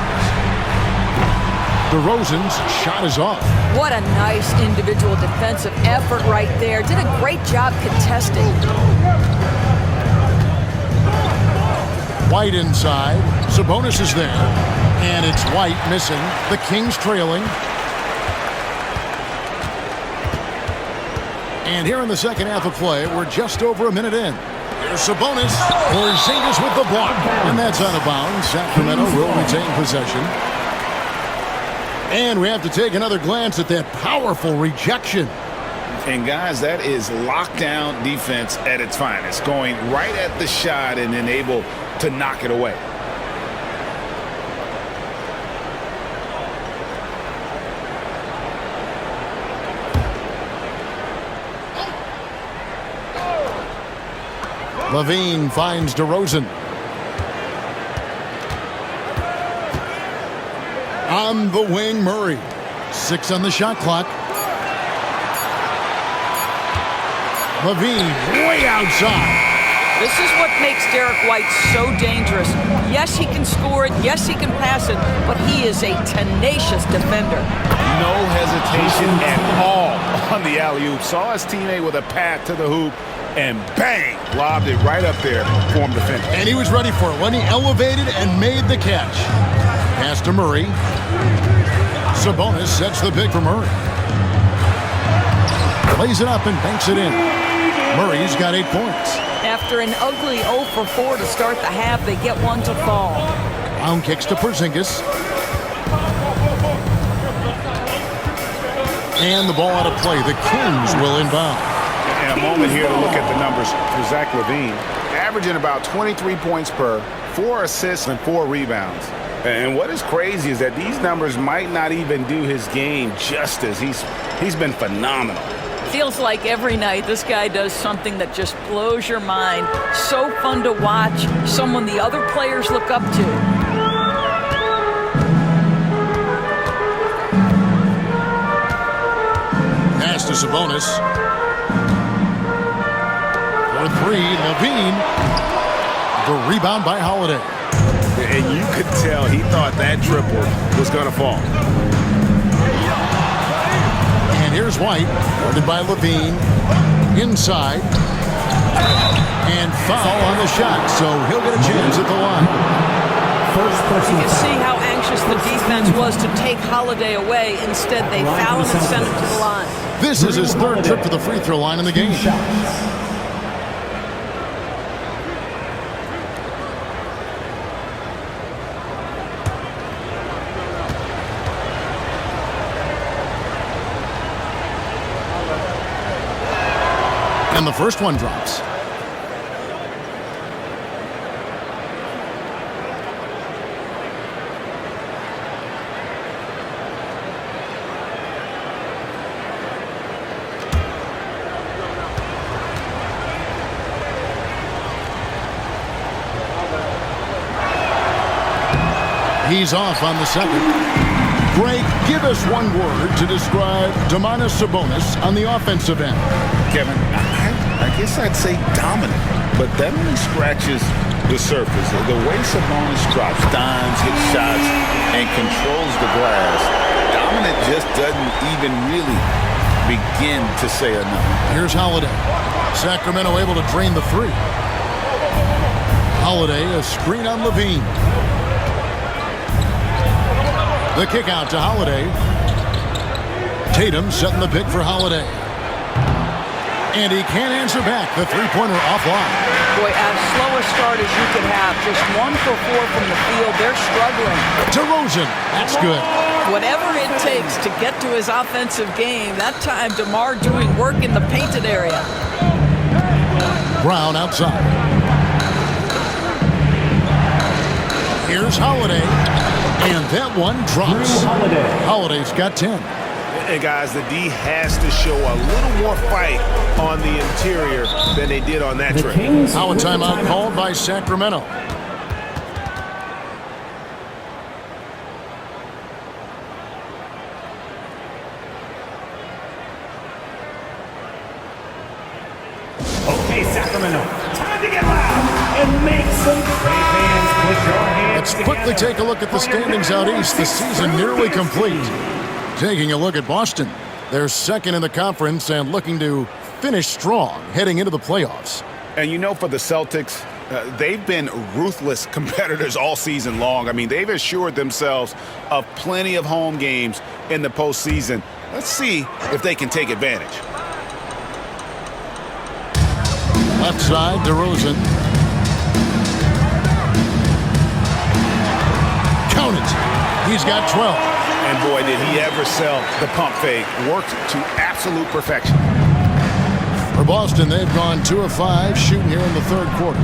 DeRozan's shot is off. What a nice individual defensive effort right there. Did a great job contesting. White inside. Sabonis is there. And it's White missing. The Kings trailing. And here in the second half of play, we're just over a minute in. Here's Sabonis. Porzingis with the block. And that's out of bounds. Sacramento will retain possession. And we have to take another glance at that powerful rejection. And guys, that is lockdown defense at its finest. Going right at the shot and then able to knock it away. Levine finds DeRozan. On the wing, Murray. 6 on the shot clock. Levine way outside. This is what makes Derek White so dangerous. Yes, he can score it. Yes, he can pass it. But he is a tenacious defender. No hesitation at all on the alley-oop. Saw his teammate with a path to the hoop. And bang, lobbed it right up there for him to finish. And he was ready for it when he elevated and made the catch. Pass to Murray. Sabonis sets the pick for Murray. Plays it up and banks it in. Murray's got 8 points. After an ugly 0 for 4 to start the half, they get one to fall. Brown kicks to Porzingis. And the ball out of play. The Kings will inbound. And a moment here to look at the numbers for Zach LaVine. Averaging about 23 points per, 4 assists and 4 rebounds. And what is crazy is that these numbers might not even do his game justice. He's been phenomenal. Feels like every night this guy does something that just blows your mind. So fun to watch. Someone the other players look up to. Pass to Sabonis. For 3, LaVine. The rebound by Holiday. And you could tell he thought that triple was going to fall. And here's White, guarded by LaVine. Inside. And foul on the shot, so he'll get a chance at the line. You can see how anxious the defense was to take Holiday away. Instead, they foul him and send him to the line. This is his 3rd trip to the free throw line in the game. And the first one drops. He's off on the second. Greg, give us one word to describe Domantas Sabonis on the offensive end. Kevin, I guess I'd say dominant, but that only scratches the surface. The way Sabonis drops dimes, hits shots, and controls the glass, dominant just doesn't even really begin to say enough. Here's Holiday. Sacramento able to drain the 3. Holiday, a screen on LaVine. The kick out to Holiday. Tatum setting the pick for Holiday. And he can't answer back. The three-pointer offline. Boy, as slow a start as you could have. Just 1 for 4 from the field. They're struggling. DeRozan. That's good. Whatever it takes to get to his offensive game. That time, DeMar doing work in the painted area. Brown outside. Here's Holiday. And that one drops. Holiday's got 10. And guys, the D has to show a little more fight on the interior than they did on that trip. Now a timeout called by Sacramento. Okay, Sacramento, time to get loud and make some great fans put your hands Let's quickly take a look at the standings out east. The season nearly complete. Taking a look at Boston. They're second in the conference and looking to finish strong heading into the playoffs. And you know, for the Celtics, they've been ruthless competitors all season long. I mean, they've assured themselves of plenty of home games in the postseason. Let's see if they can take advantage. Left side, DeRozan. Count it. He's got 12. And boy, did he ever sell the pump fake. Worked to absolute perfection. For Boston, they've gone 2 of 5 shooting here in the third quarter.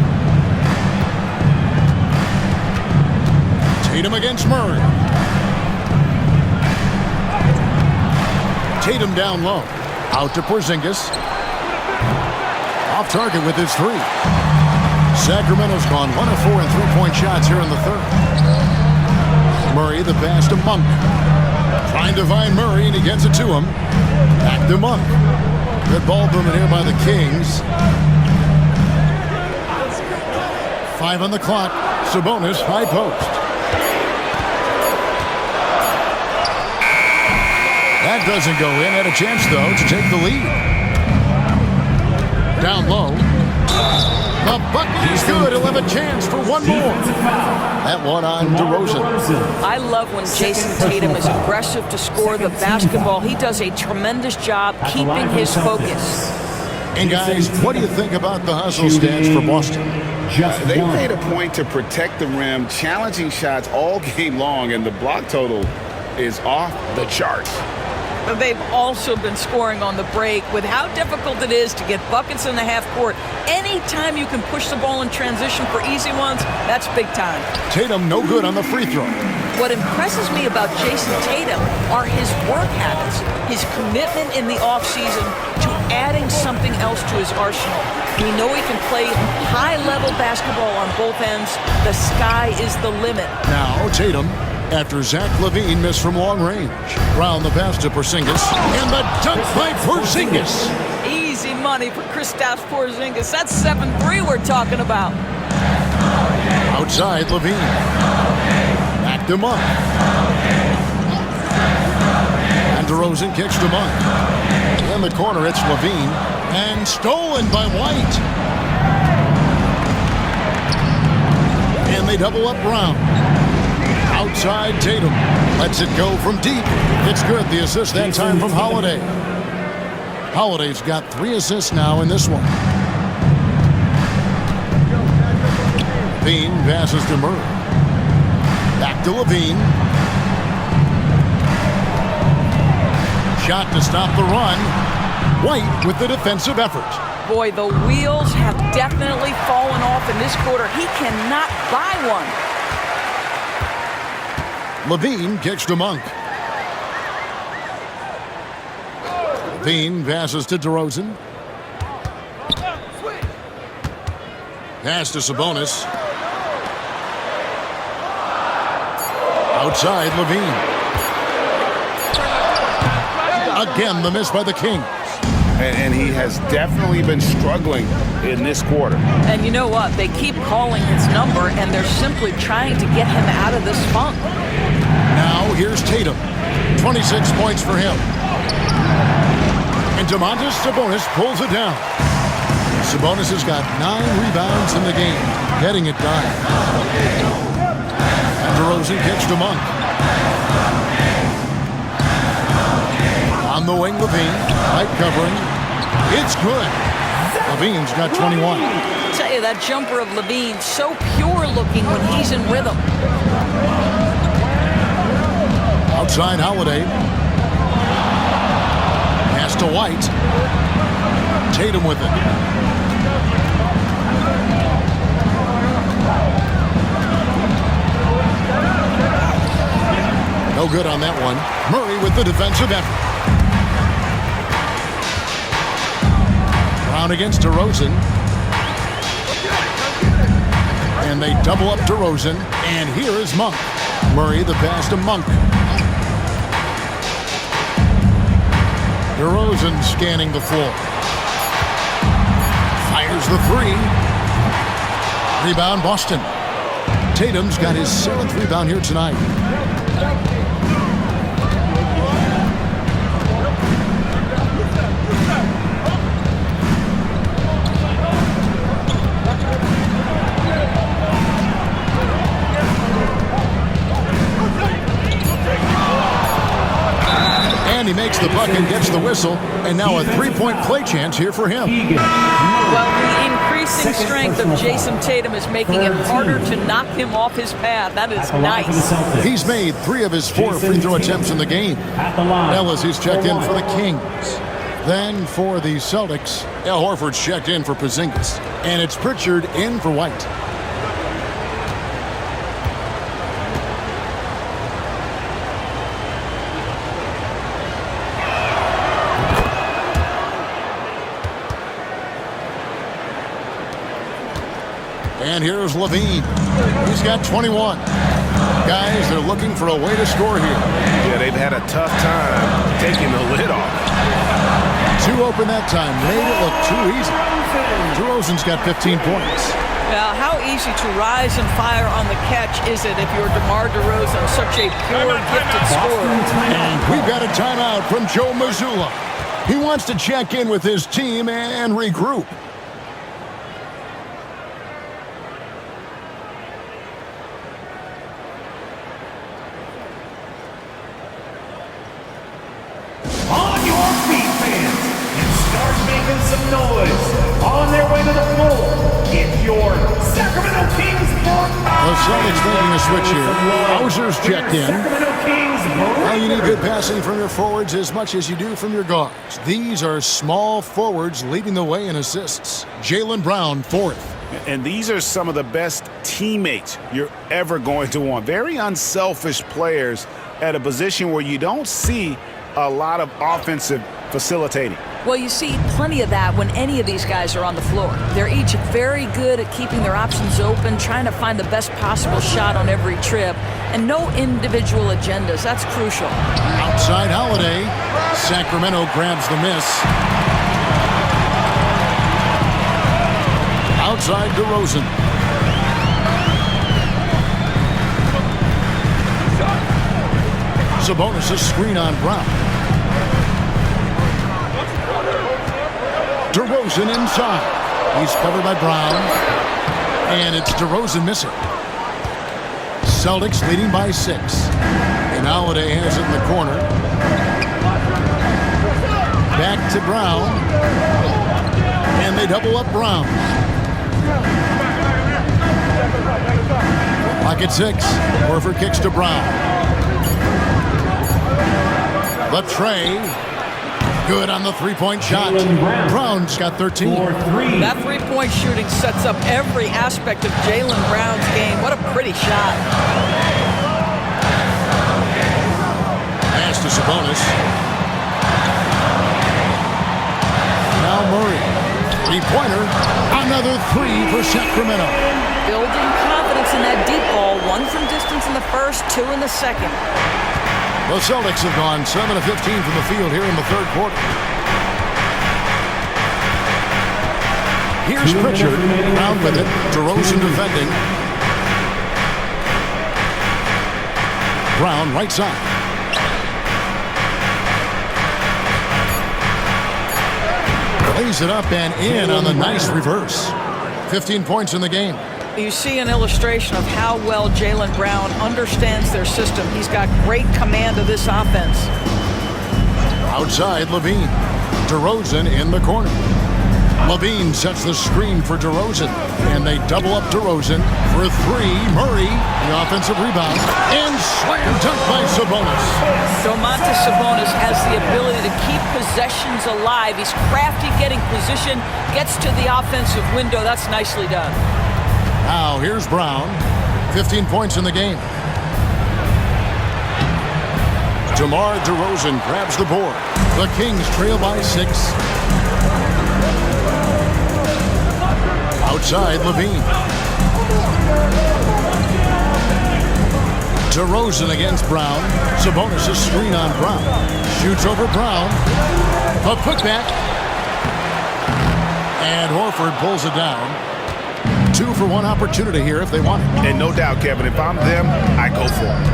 Tatum against Murray. Tatum down low. Out to Porzingis. Off target with his 3. Sacramento's gone 1 of 4 in 3-point shots here in the third. Murray the pass to Monk. Trying to find Murray, and he gets it to him. Back to Monk. Good ball movement here by the Kings. 5 on the clock. Sabonis, high post. That doesn't go in. Had a chance, though, to take the lead. Down low. The bucket is good. He'll have a chance for one more. That one on DeRozan. I love when Jason Tatum is aggressive to score the basketball. He does a tremendous job keeping his focus. And guys, what do you think about the hustle stats for Boston? They made a point to protect the rim, challenging shots all game long, and the block total is off the charts. they've also been scoring on the break. With how difficult it is to get buckets in the half court, anytime you can push the ball in transition for easy ones, that's big time. Tatum no good on the free throw. What impresses me about Jason Tatum are his work habits, his commitment in the offseason to adding something else to his arsenal. We know he can play high-level basketball on both ends. The sky is the limit. Now Tatum, after Zach LaVine missed from long range. Brown the pass to Porzingis, and the dunk by Porzingis. Easy money for Kristaps Porzingis. That's 7-3 we're talking about. Outside LaVine. Back to Monk. And DeRozan kicks to Monk. In the corner, it's LaVine. And stolen by White. And they double up Brown. Outside Tatum. Lets it go from deep. It's good. The assist that time from Holiday. Holiday's got 3 assists now in this one. LaVine passes to Murray. Back to LaVine. Shot to stop the run. White with the defensive effort. Boy, the wheels have definitely fallen off in this quarter. He cannot buy one. LaVine kicks to Monk. LaVine passes to DeRozan. Pass to Sabonis. Outside LaVine. Again, the miss by the Kings. And he has definitely been struggling in this quarter. And you know what? They keep calling his number, and they're simply trying to get him out of this funk. Now here's Tatum. 26 points for him. And Domantas Sabonis pulls it down. Sabonis has got 9 rebounds in the game, getting it done. And DeRozan kicks to Monk. On the wing, LaVine. Tight covering. It's good. LaVine's got 21. I tell you, that jumper of LaVine, so pure looking when he's in rhythm. Outside Holiday. Pass to White. Tatum with it. No good on that one. Murray with the defensive effort. Brown against DeRozan. And they double up DeRozan. And here is Monk. Murray the pass to Monk. DeRozan scanning the floor. Fires the 3. Rebound Boston. Tatum's got his 7th rebound here tonight. And he makes the bucket, gets the whistle, and now a 3-point play chance here for him. Well, the increasing strength of Jason Tatum is making it harder to knock him off his path. That is nice. He's made 3 of his 4 free throw attempts in the game. Ellis, he's checked in for the Kings. Then for the Celtics, Al Horford's checked in for Porzingis. And it's Pritchard in for White. And here's LaVine. He's got 21. Guys, they're looking for a way to score here. Yeah, they've had a tough time taking the lid off. 2 open that time. Made it look too easy. DeRozan's got 15 points. Now, how easy to rise and fire on the catch is it if you're DeMar DeRozan, such a pure, gifted scorer? And we've got a timeout from Joe Mazzulla. He wants to check in with his team and regroup. Some noise on their way to the floor. It's your Sacramento Kings The Celtics making a switch here. Hauser's checked in. Well, you need good passing from your forwards as much as you do from your guards. These are small forwards leading the way in assists. Jaylen Brown, 4th. And these are some of the best teammates you're ever going to want. Very unselfish players at a position where you don't see a lot of offensive facilitating. Well, you see plenty of that when any of these guys are on the floor. They're each very good at keeping their options open, trying to find the best possible shot on every trip, and no individual agendas. That's crucial. Outside Holiday. Sacramento grabs the miss. Outside DeRozan. Sabonis' screen on Brown. DeRozan inside. He's covered by Brown. And it's DeRozan missing. Celtics leading by 6. And Holiday has it in the corner. Back to Brown. And they double up Brown. Pocket 6. Horford kicks to Brown. The tray. Good on the three-point shot. Brown's got 13. That three-point shooting sets up every aspect of Jaylen Brown's game. What a pretty shot. Pass to Sabonis. Now Murray. Three-pointer. Another 3 for Sacramento. Building confidence in that deep ball. 1 from distance in the first, 2 in the second. The Celtics have gone 7 of 15 from the field here in the third quarter. Here's Pritchard. Brown with it. DeRozan defending. Brown right side. Lays it up and in on the nice reverse. 15 points in the game. You see an illustration of how well Jaylen Brown understands their system. He's got great command of this offense. Outside, Levine. DeRozan in the corner. Levine sets the screen for DeRozan. And they double up DeRozan for 3. Murray, the offensive rebound. And slam dunk by Sabonis. Domantas Sabonis has the ability to keep possessions alive. He's crafty getting position, gets to the offensive window. That's nicely done. Now here's Brown. 15 points in the game. DeMar DeRozan grabs the board. The Kings trail by 6. Outside, Levine. DeRozan against Brown. Sabonis' screen on Brown. Shoots over Brown. A putback. And Horford pulls it down. 2 for 1 opportunity here if they want it. And no doubt, Kevin, if I'm them, I go for it.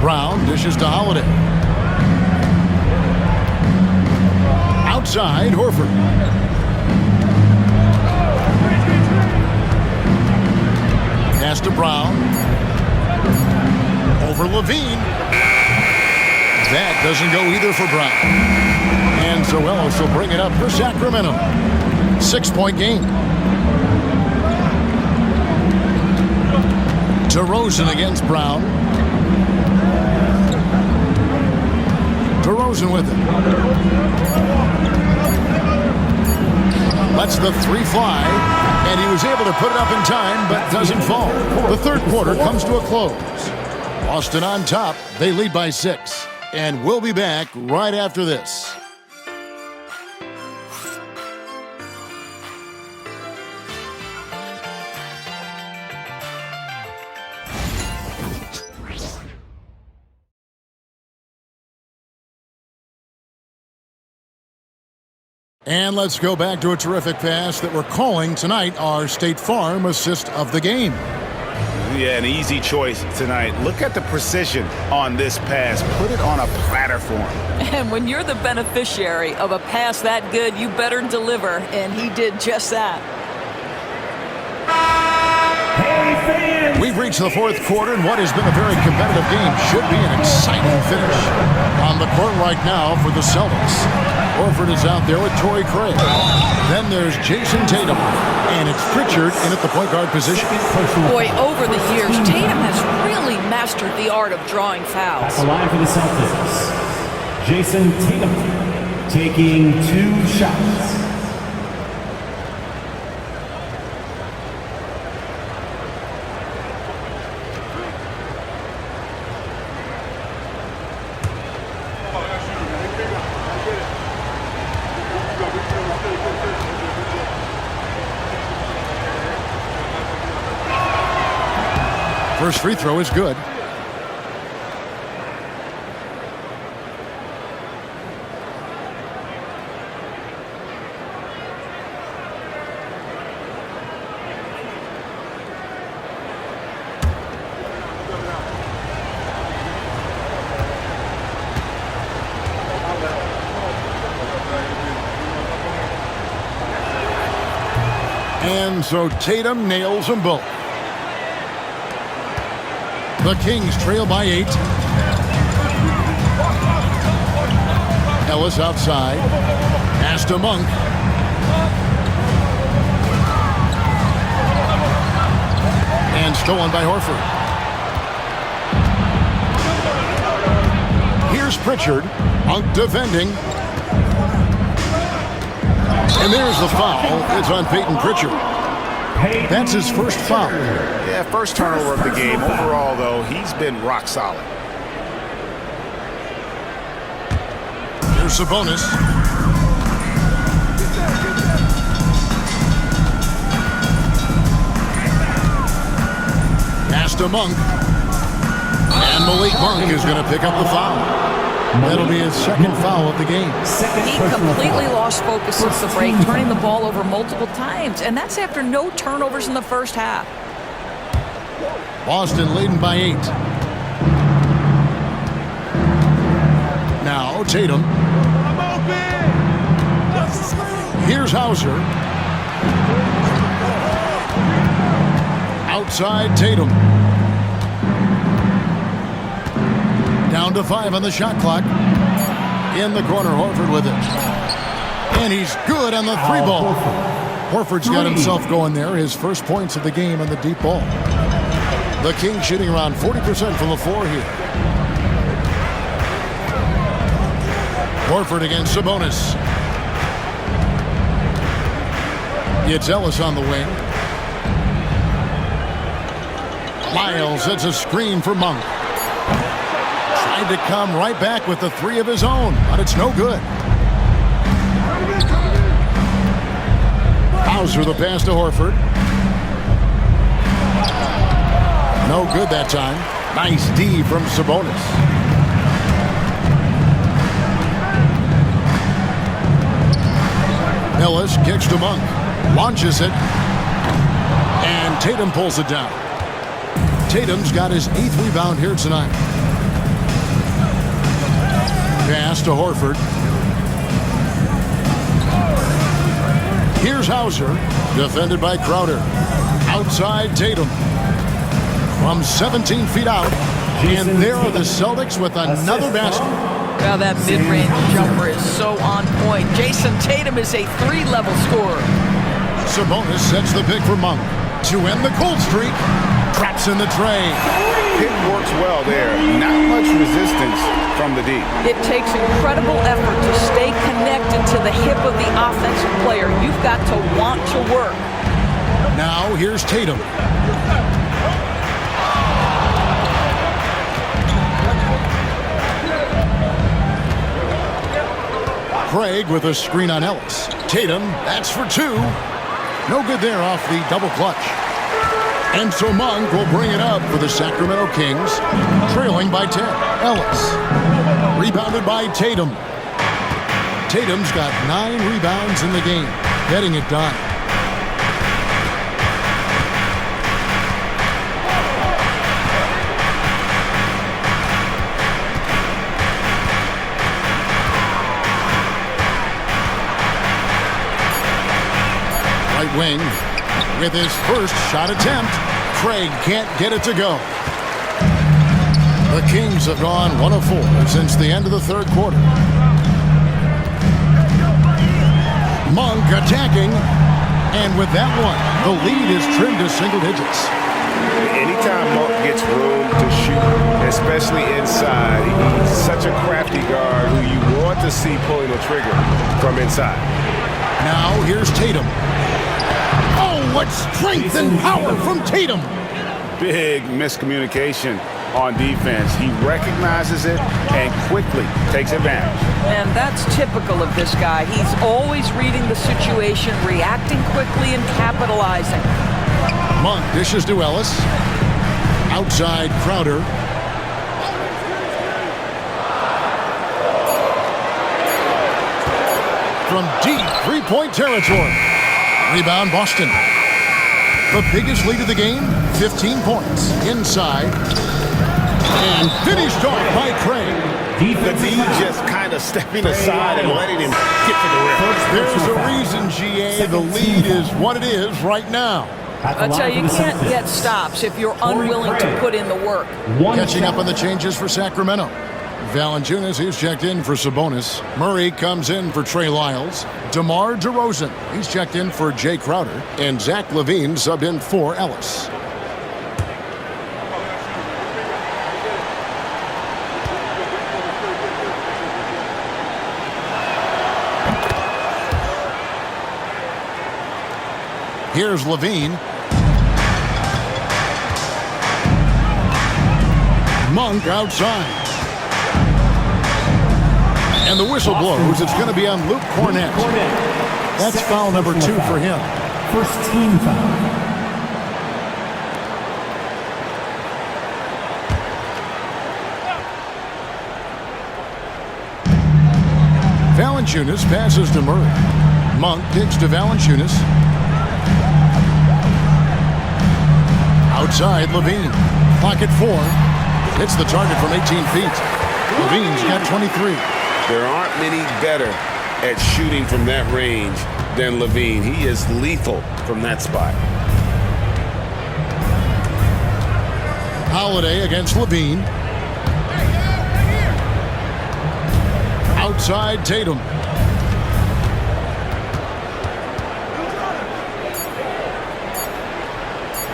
Brown dishes to Holiday. Outside, Horford. Pass to Brown. Over Levine. That doesn't go either for Brown. And Zoellos will bring it up for Sacramento. 6-point game. DeRozan against Brown. DeRozan with it. Lets the 3 fly, and he was able to put it up in time, but doesn't fall. The third quarter comes to a close. Boston on top. They lead by 6. And we'll be back right after this. And let's go back to a terrific pass that we're calling tonight our State Farm assist of the game. Yeah, an easy choice tonight. Look at the precision on this pass. Put it on a platter for him. And when you're the beneficiary of a pass that good, you better deliver, and he did just that. We've reached reach the fourth quarter, and what has been a very competitive game should be an exciting finish. On the court right now for the Celtics, Horford is out there with Torrey Craig. Then there's Jason Tatum, and it's Pritchard in at the point guard position. Boy, over the years, Tatum has really mastered the art of drawing fouls. At the line for the Celtics, Jason Tatum taking 2 shots. First free throw is good. And so Tatum nails them both. The Kings trail by 8. Ellis outside. Pass to Monk. And stolen by Horford. Here's Pritchard. Monk defending. And there's the foul. It's on Peyton Pritchard. That's his first foul. Yeah, first turnover of the game. Overall, though, he's been rock solid. Here's Sabonis. Pass to Monk. And Malik Monk is going to pick up the foul. That'll be his second foul of the game. He completely lost focus since the break, turning the ball over multiple times, and that's after no turnovers in the first half. Boston leading by 8. Now Tatum. Here's Hauser. Outside Tatum. Down to 5 on the shot clock. In the corner, Horford with it. And he's good on the 3 ball. Horford's got himself going there. His first points of the game on the deep ball. The Kings shooting around 40% from the floor here. Horford against Sabonis. It's Ellis on the wing. Miles sets a screen for Monk. Tried to come right back with the 3 of his own, but it's no good. Hauser the pass to Horford. No good that time. Nice D from Sabonis. Ellis kicks to Monk. Launches it. And Tatum pulls it down. Tatum's got his 8th rebound here tonight. Pass to Horford. Here's Hauser, defended by Crowder. Outside Tatum. From 17 feet out. And there are the Celtics with another basket. Well, that mid-range jumper is so on point. Jason Tatum is a 3-level scorer. Sabonis sets the pick for Monk. To end the cold streak. Traps in the tray. Pick works well there. Not much resistance from the D. It takes incredible effort to stay connected to the hip of the offensive player. You've got to want to work. Now here's Tatum. Craig with a screen on Ellis. Tatum, that's for 2. No good there off the double clutch. And so Monk will bring it up for the Sacramento Kings, trailing by 10. Ellis, rebounded by Tatum. Tatum's got 9 rebounds in the game, getting it done. Right wing with his first shot attempt. Craig can't get it to go. The Kings have gone 1 of 4 since the end of the third quarter. Monk attacking, and with that one, the lead is trimmed to single digits. Anytime Monk gets room to shoot, especially inside, he's such a crafty guard who you want to see pulling the trigger from inside. Now here's Tatum. Oh, what strength and power from Tatum! Big miscommunication on defense. He recognizes it and quickly takes advantage. And that's typical of this guy. He's always reading the situation, reacting quickly, and capitalizing. Monk dishes to Ellis. Outside Crowder. From deep three-point territory. Rebound Boston. The biggest lead of the game, 15 points. Inside. And finished off by Craig. The D just kind of stepping aside and letting him get to the rim. There's a reason, GA, the lead is what it is right now. I tell you, you can't get stops if you're unwilling to put in the work. Catching up on the changes for Sacramento. Valanciunas, he's checked in for Sabonis. Murray comes in for Trey Lyles. DeMar DeRozan, he's checked in for Jay Crowder. And Zach LaVine subbed in for Ellis. Here's LaVine. Monk outside. And the whistle blows. It's going to be on Luke Cornett. That's foul number 2 for him. First team foul. Valanciunas passes to Murray. Monk kicks to Valanciunas. Outside LaVine. Clock at 4. Hits the target from 18 feet. LaVine's got 23. There aren't many better at shooting from that range than LaVine. He is lethal from that spot. Holiday against LaVine. Outside Tatum.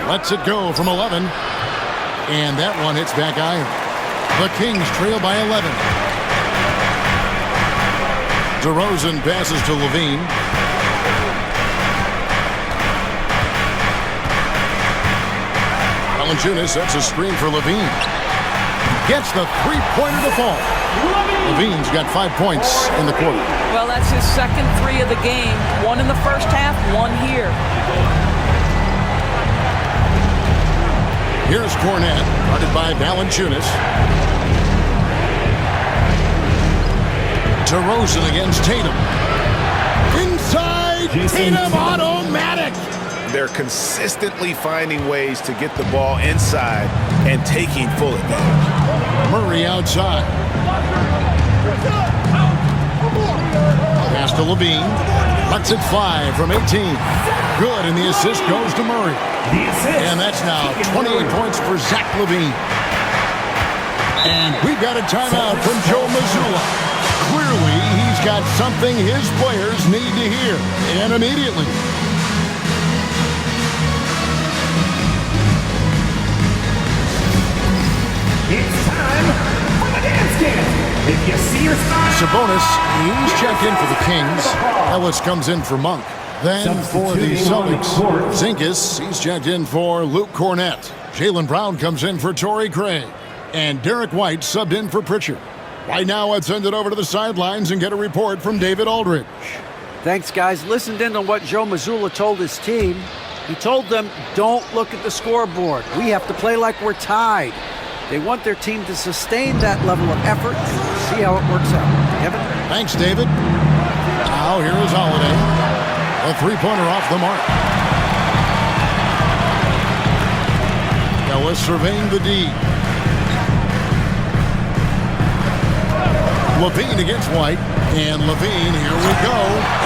Lets it go from 11. And that one hits back iron. The Kings trail by 11. DeRozan passes to LaVine. Valanciunas sets a screen for LaVine. Gets the three-pointer to fall. LaVine's got 5 points in the quarter. Well, that's his second 3 of the game. 1 in the first half, 1 here. Here's Cornett, guarded by Valanciunas. DeRozan against Tatum. Inside, Tatum automatic. They're consistently finding ways to get the ball inside and taking full advantage. Murray outside. Pass to LaVine. Lets it fly from 18. Good, and the assist goes to Murray. And that's now 28 points for Zach LaVine. And we've got a timeout from Joe Mazzulla. Clearly, he's got something his players need to hear, and immediately. It's time for the dance game. If you see your star. Sabonis, he's checked in for the Kings. Ellis comes in for Monk. Then for the Celtics, Zinkas, he's checked in for Luke Cornett. Jaylen Brown comes in for Torrey Craig. And Derek White subbed in for Pritchard. Right now, let's send it over to the sidelines and get a report from David Aldridge. Thanks, guys. Listened in on what Joe Mazzulla told his team. He told them, don't look at the scoreboard. We have to play like we're tied. They want their team to sustain that level of effort and see how it works out. Kevin? Thanks, David. Now, here is Holiday. A three-pointer off the mark. Ellis surveying the D. LaVine against White. And LaVine, here we go.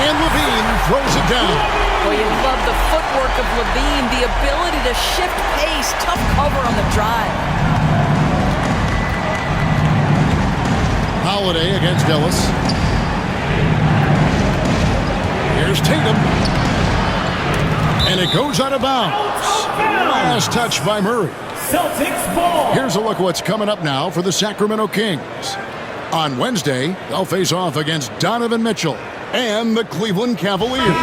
And LaVine throws it down. Well, you love the footwork of LaVine, the ability to shift pace, tough cover on the drive. Holiday against Ellis. Here's Tatum. And it goes out of bounds. Last touch by Murray. Celtics ball. Here's a look what's coming up now for the Sacramento Kings. On Wednesday, they'll face off against Donovan Mitchell and the Cleveland Cavaliers.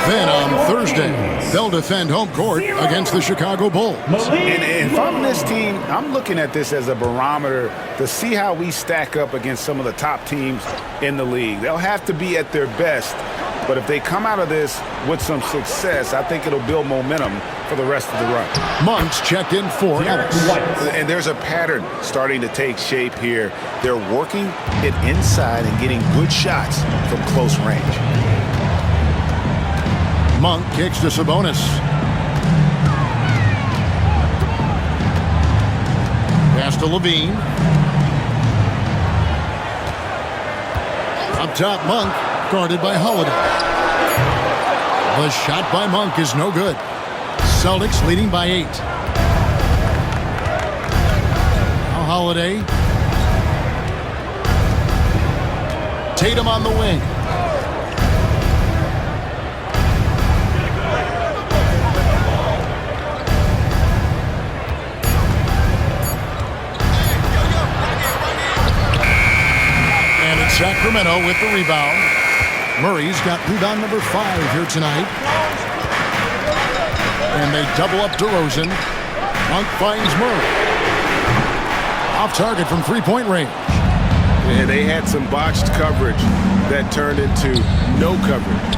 Then on Thursday, they'll defend home court against the Chicago Bulls. And if I'm this team, I'm looking at this as a barometer to see how we stack up against some of the top teams in the league. They'll have to be at their best, but if they come out of this with some success, I think it'll build momentum for the rest of the run. Monk's checked in for Ellis. And there's a pattern starting to take shape here. They're working it inside and getting good shots from close range. Monk kicks to Sabonis. Pass to LaVine. Up top, Monk, guarded by Holiday. The shot by Monk is no good. Celtics leading by 8. Now Holiday. Tatum on the wing. Sacramento with the rebound. Murray's got rebound number 5 here tonight. And they double up DeRozan. Monk finds Murray. Off target from three-point range. Yeah, they had some botched coverage that turned into no coverage.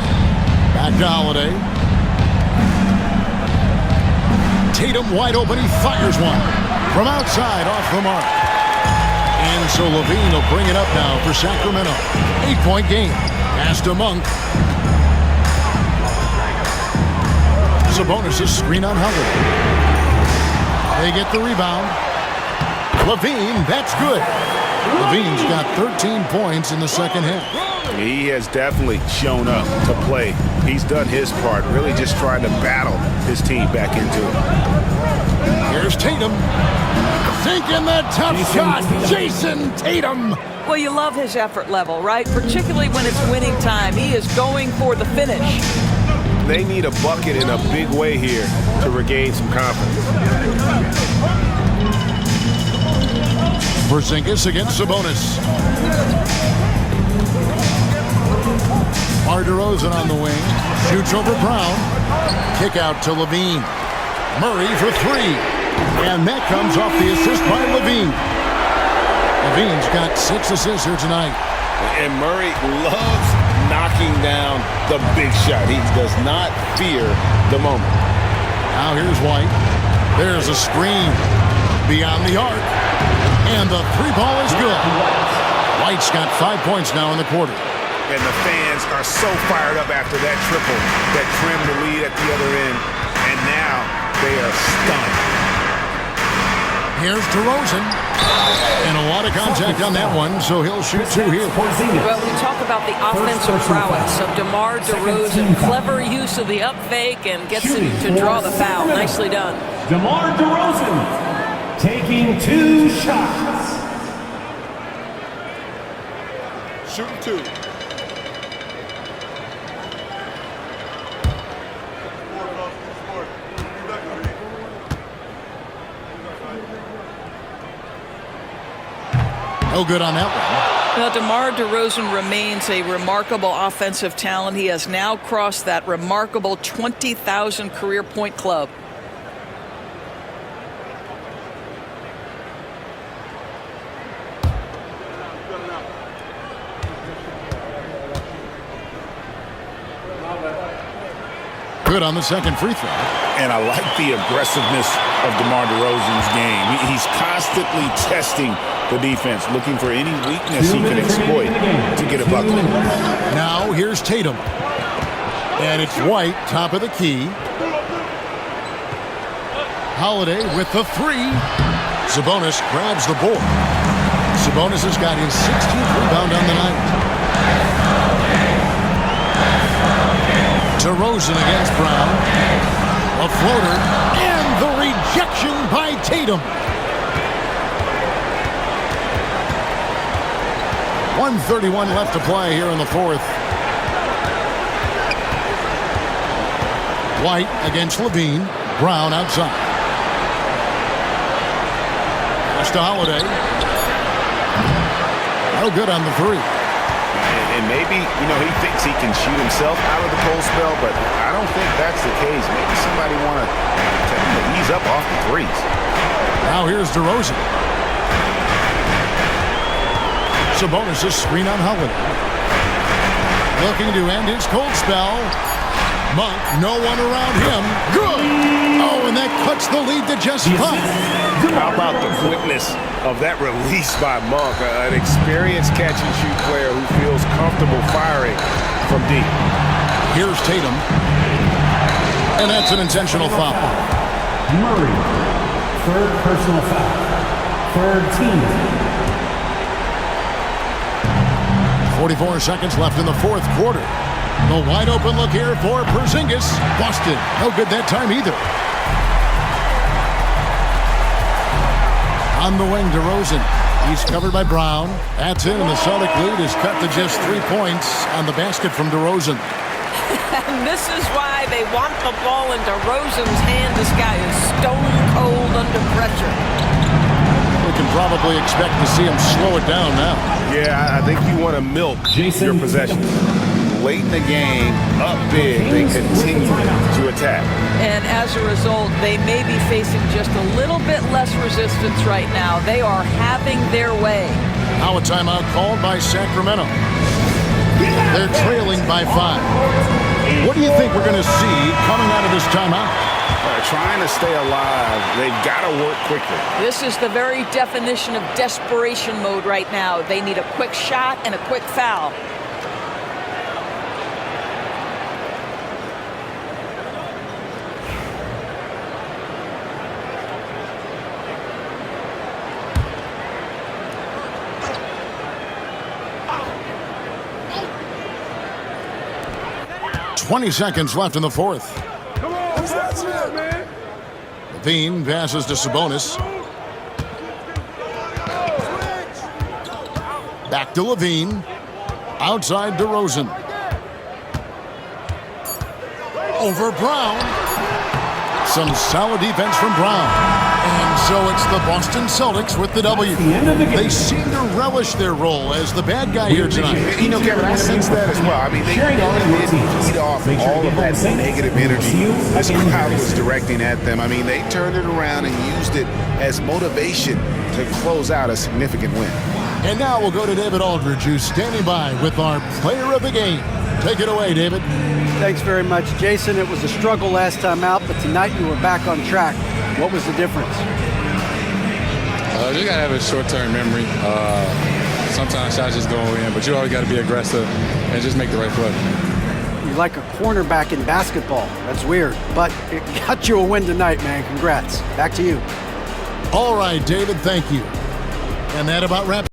Back to Holiday. Tatum wide open. He fires one from outside off the mark. And so LaVine will bring it up now for Sacramento. 8-point game. Pass to Monk. Sabonis' screen on Holiday. They get the rebound. LaVine, that's good. LaVine's got 13 points in the second half. He has definitely shown up to play. He's done his part, really just trying to battle his team back into it. Here's Tatum. Sinking that tough shot. Jason Tatum. Well, you love his effort level, right? Particularly when it's winning time. He is going for the finish. They need a bucket in a big way here to regain some confidence. Porzingis against Sabonis. DeRozan on the wing. Shoots over Brown. Kick out to LaVine. Murray for 3. And that comes off the assist by LaVine. LaVine's got 6 assists here tonight. And Murray loves knocking down the big shot. He does not fear the moment. Now here's White. There's a screen beyond the arc. And the 3-ball is good. White's got 5 points now in the quarter. And the fans are so fired up after that triple that trimmed the lead at the other end. And now they are stunned. Here's DeRozan. And a lot of contact on that one, so he'll shoot 2 here. Well, we talk about the offensive prowess of DeMar DeRozan. Clever use of the up fake and gets him to draw the foul. Nicely done. DeMar DeRozan taking 2 shots. Shooting 2. No good on that one. Well, DeMar DeRozan remains a remarkable offensive talent. He has now crossed that remarkable 20,000 career point club. Good on the second free throw. And I like the aggressiveness of DeMar DeRozan's game. He's constantly testing the defense, looking for any weakness he can exploit to get a bucket. Now here's Tatum. And it's White, top of the key. Holiday with the 3. Sabonis grabs the board. Sabonis has got his 16th rebound on the night. DeRozan against Brown. A floater. And the rejection by Tatum. 1:31 left to play here in the fourth. White against Levine. Brown outside. Pass to Holiday. No good on the three. And maybe, he thinks he can shoot himself out of the cold spell, but I don't think that's the case. Maybe somebody want to tell him to ease up off the threes. Now here's DeRozan. Sabonis' screen on Holiday. Looking to end his cold spell. Monk, no one around him. Good! Oh, and that cuts the lead to just 5. How about the quickness of that release by Monk? An experienced catch-and-shoot player who feels comfortable firing from deep. Here's Tatum. And that's an intentional foul. Murray, third personal foul. Third team. 44 seconds left in the fourth quarter. The wide open look here for Porzingis. Busted. No good that time either. On the wing, DeRozan. He's covered by Brown. That's in, and the Celtic lead is cut to just 3 points on the basket from DeRozan. And this is why they want the ball in DeRozan's hand. This guy is stone cold under pressure. We can probably expect to see him slow it down now. Yeah, I think you want to milk your possession. Late in the game, up big, they continue to attack. And as a result, they may be facing just a little bit less resistance right now. They are having their way. Now a timeout called by Sacramento. They're trailing by 5. What do you think we're going to see coming out of this timeout? Trying to stay alive. They've got to work quickly. This is the very definition of desperation mode right now. They need a quick shot and a quick foul. .20 seconds left in the fourth. Levine passes to Sabonis. Back to Levine. Outside DeRozan. Over Brown. Some solid defense from Brown. And so it's the Boston Celtics with the W. They seem to relish their role as the bad guy here tonight. Kevin, I sense that as well. I mean, they did feed off all of that negative energy this crowd was directing at them. I mean, they turned it around and used it as motivation to close out a significant win. And now we'll go to David Aldridge, who's standing by with our player of the game. Take it away, David. Thanks very much, Jason. It was a struggle last time out, but tonight you were back on track. What was the difference? You gotta have a short-term memory. Sometimes shots just go in, but you always gotta be aggressive and just make the right play. You're like a cornerback in basketball. That's weird, but it got you a win tonight, man. Congrats. Back to you. All right, David, thank you. And that about wraps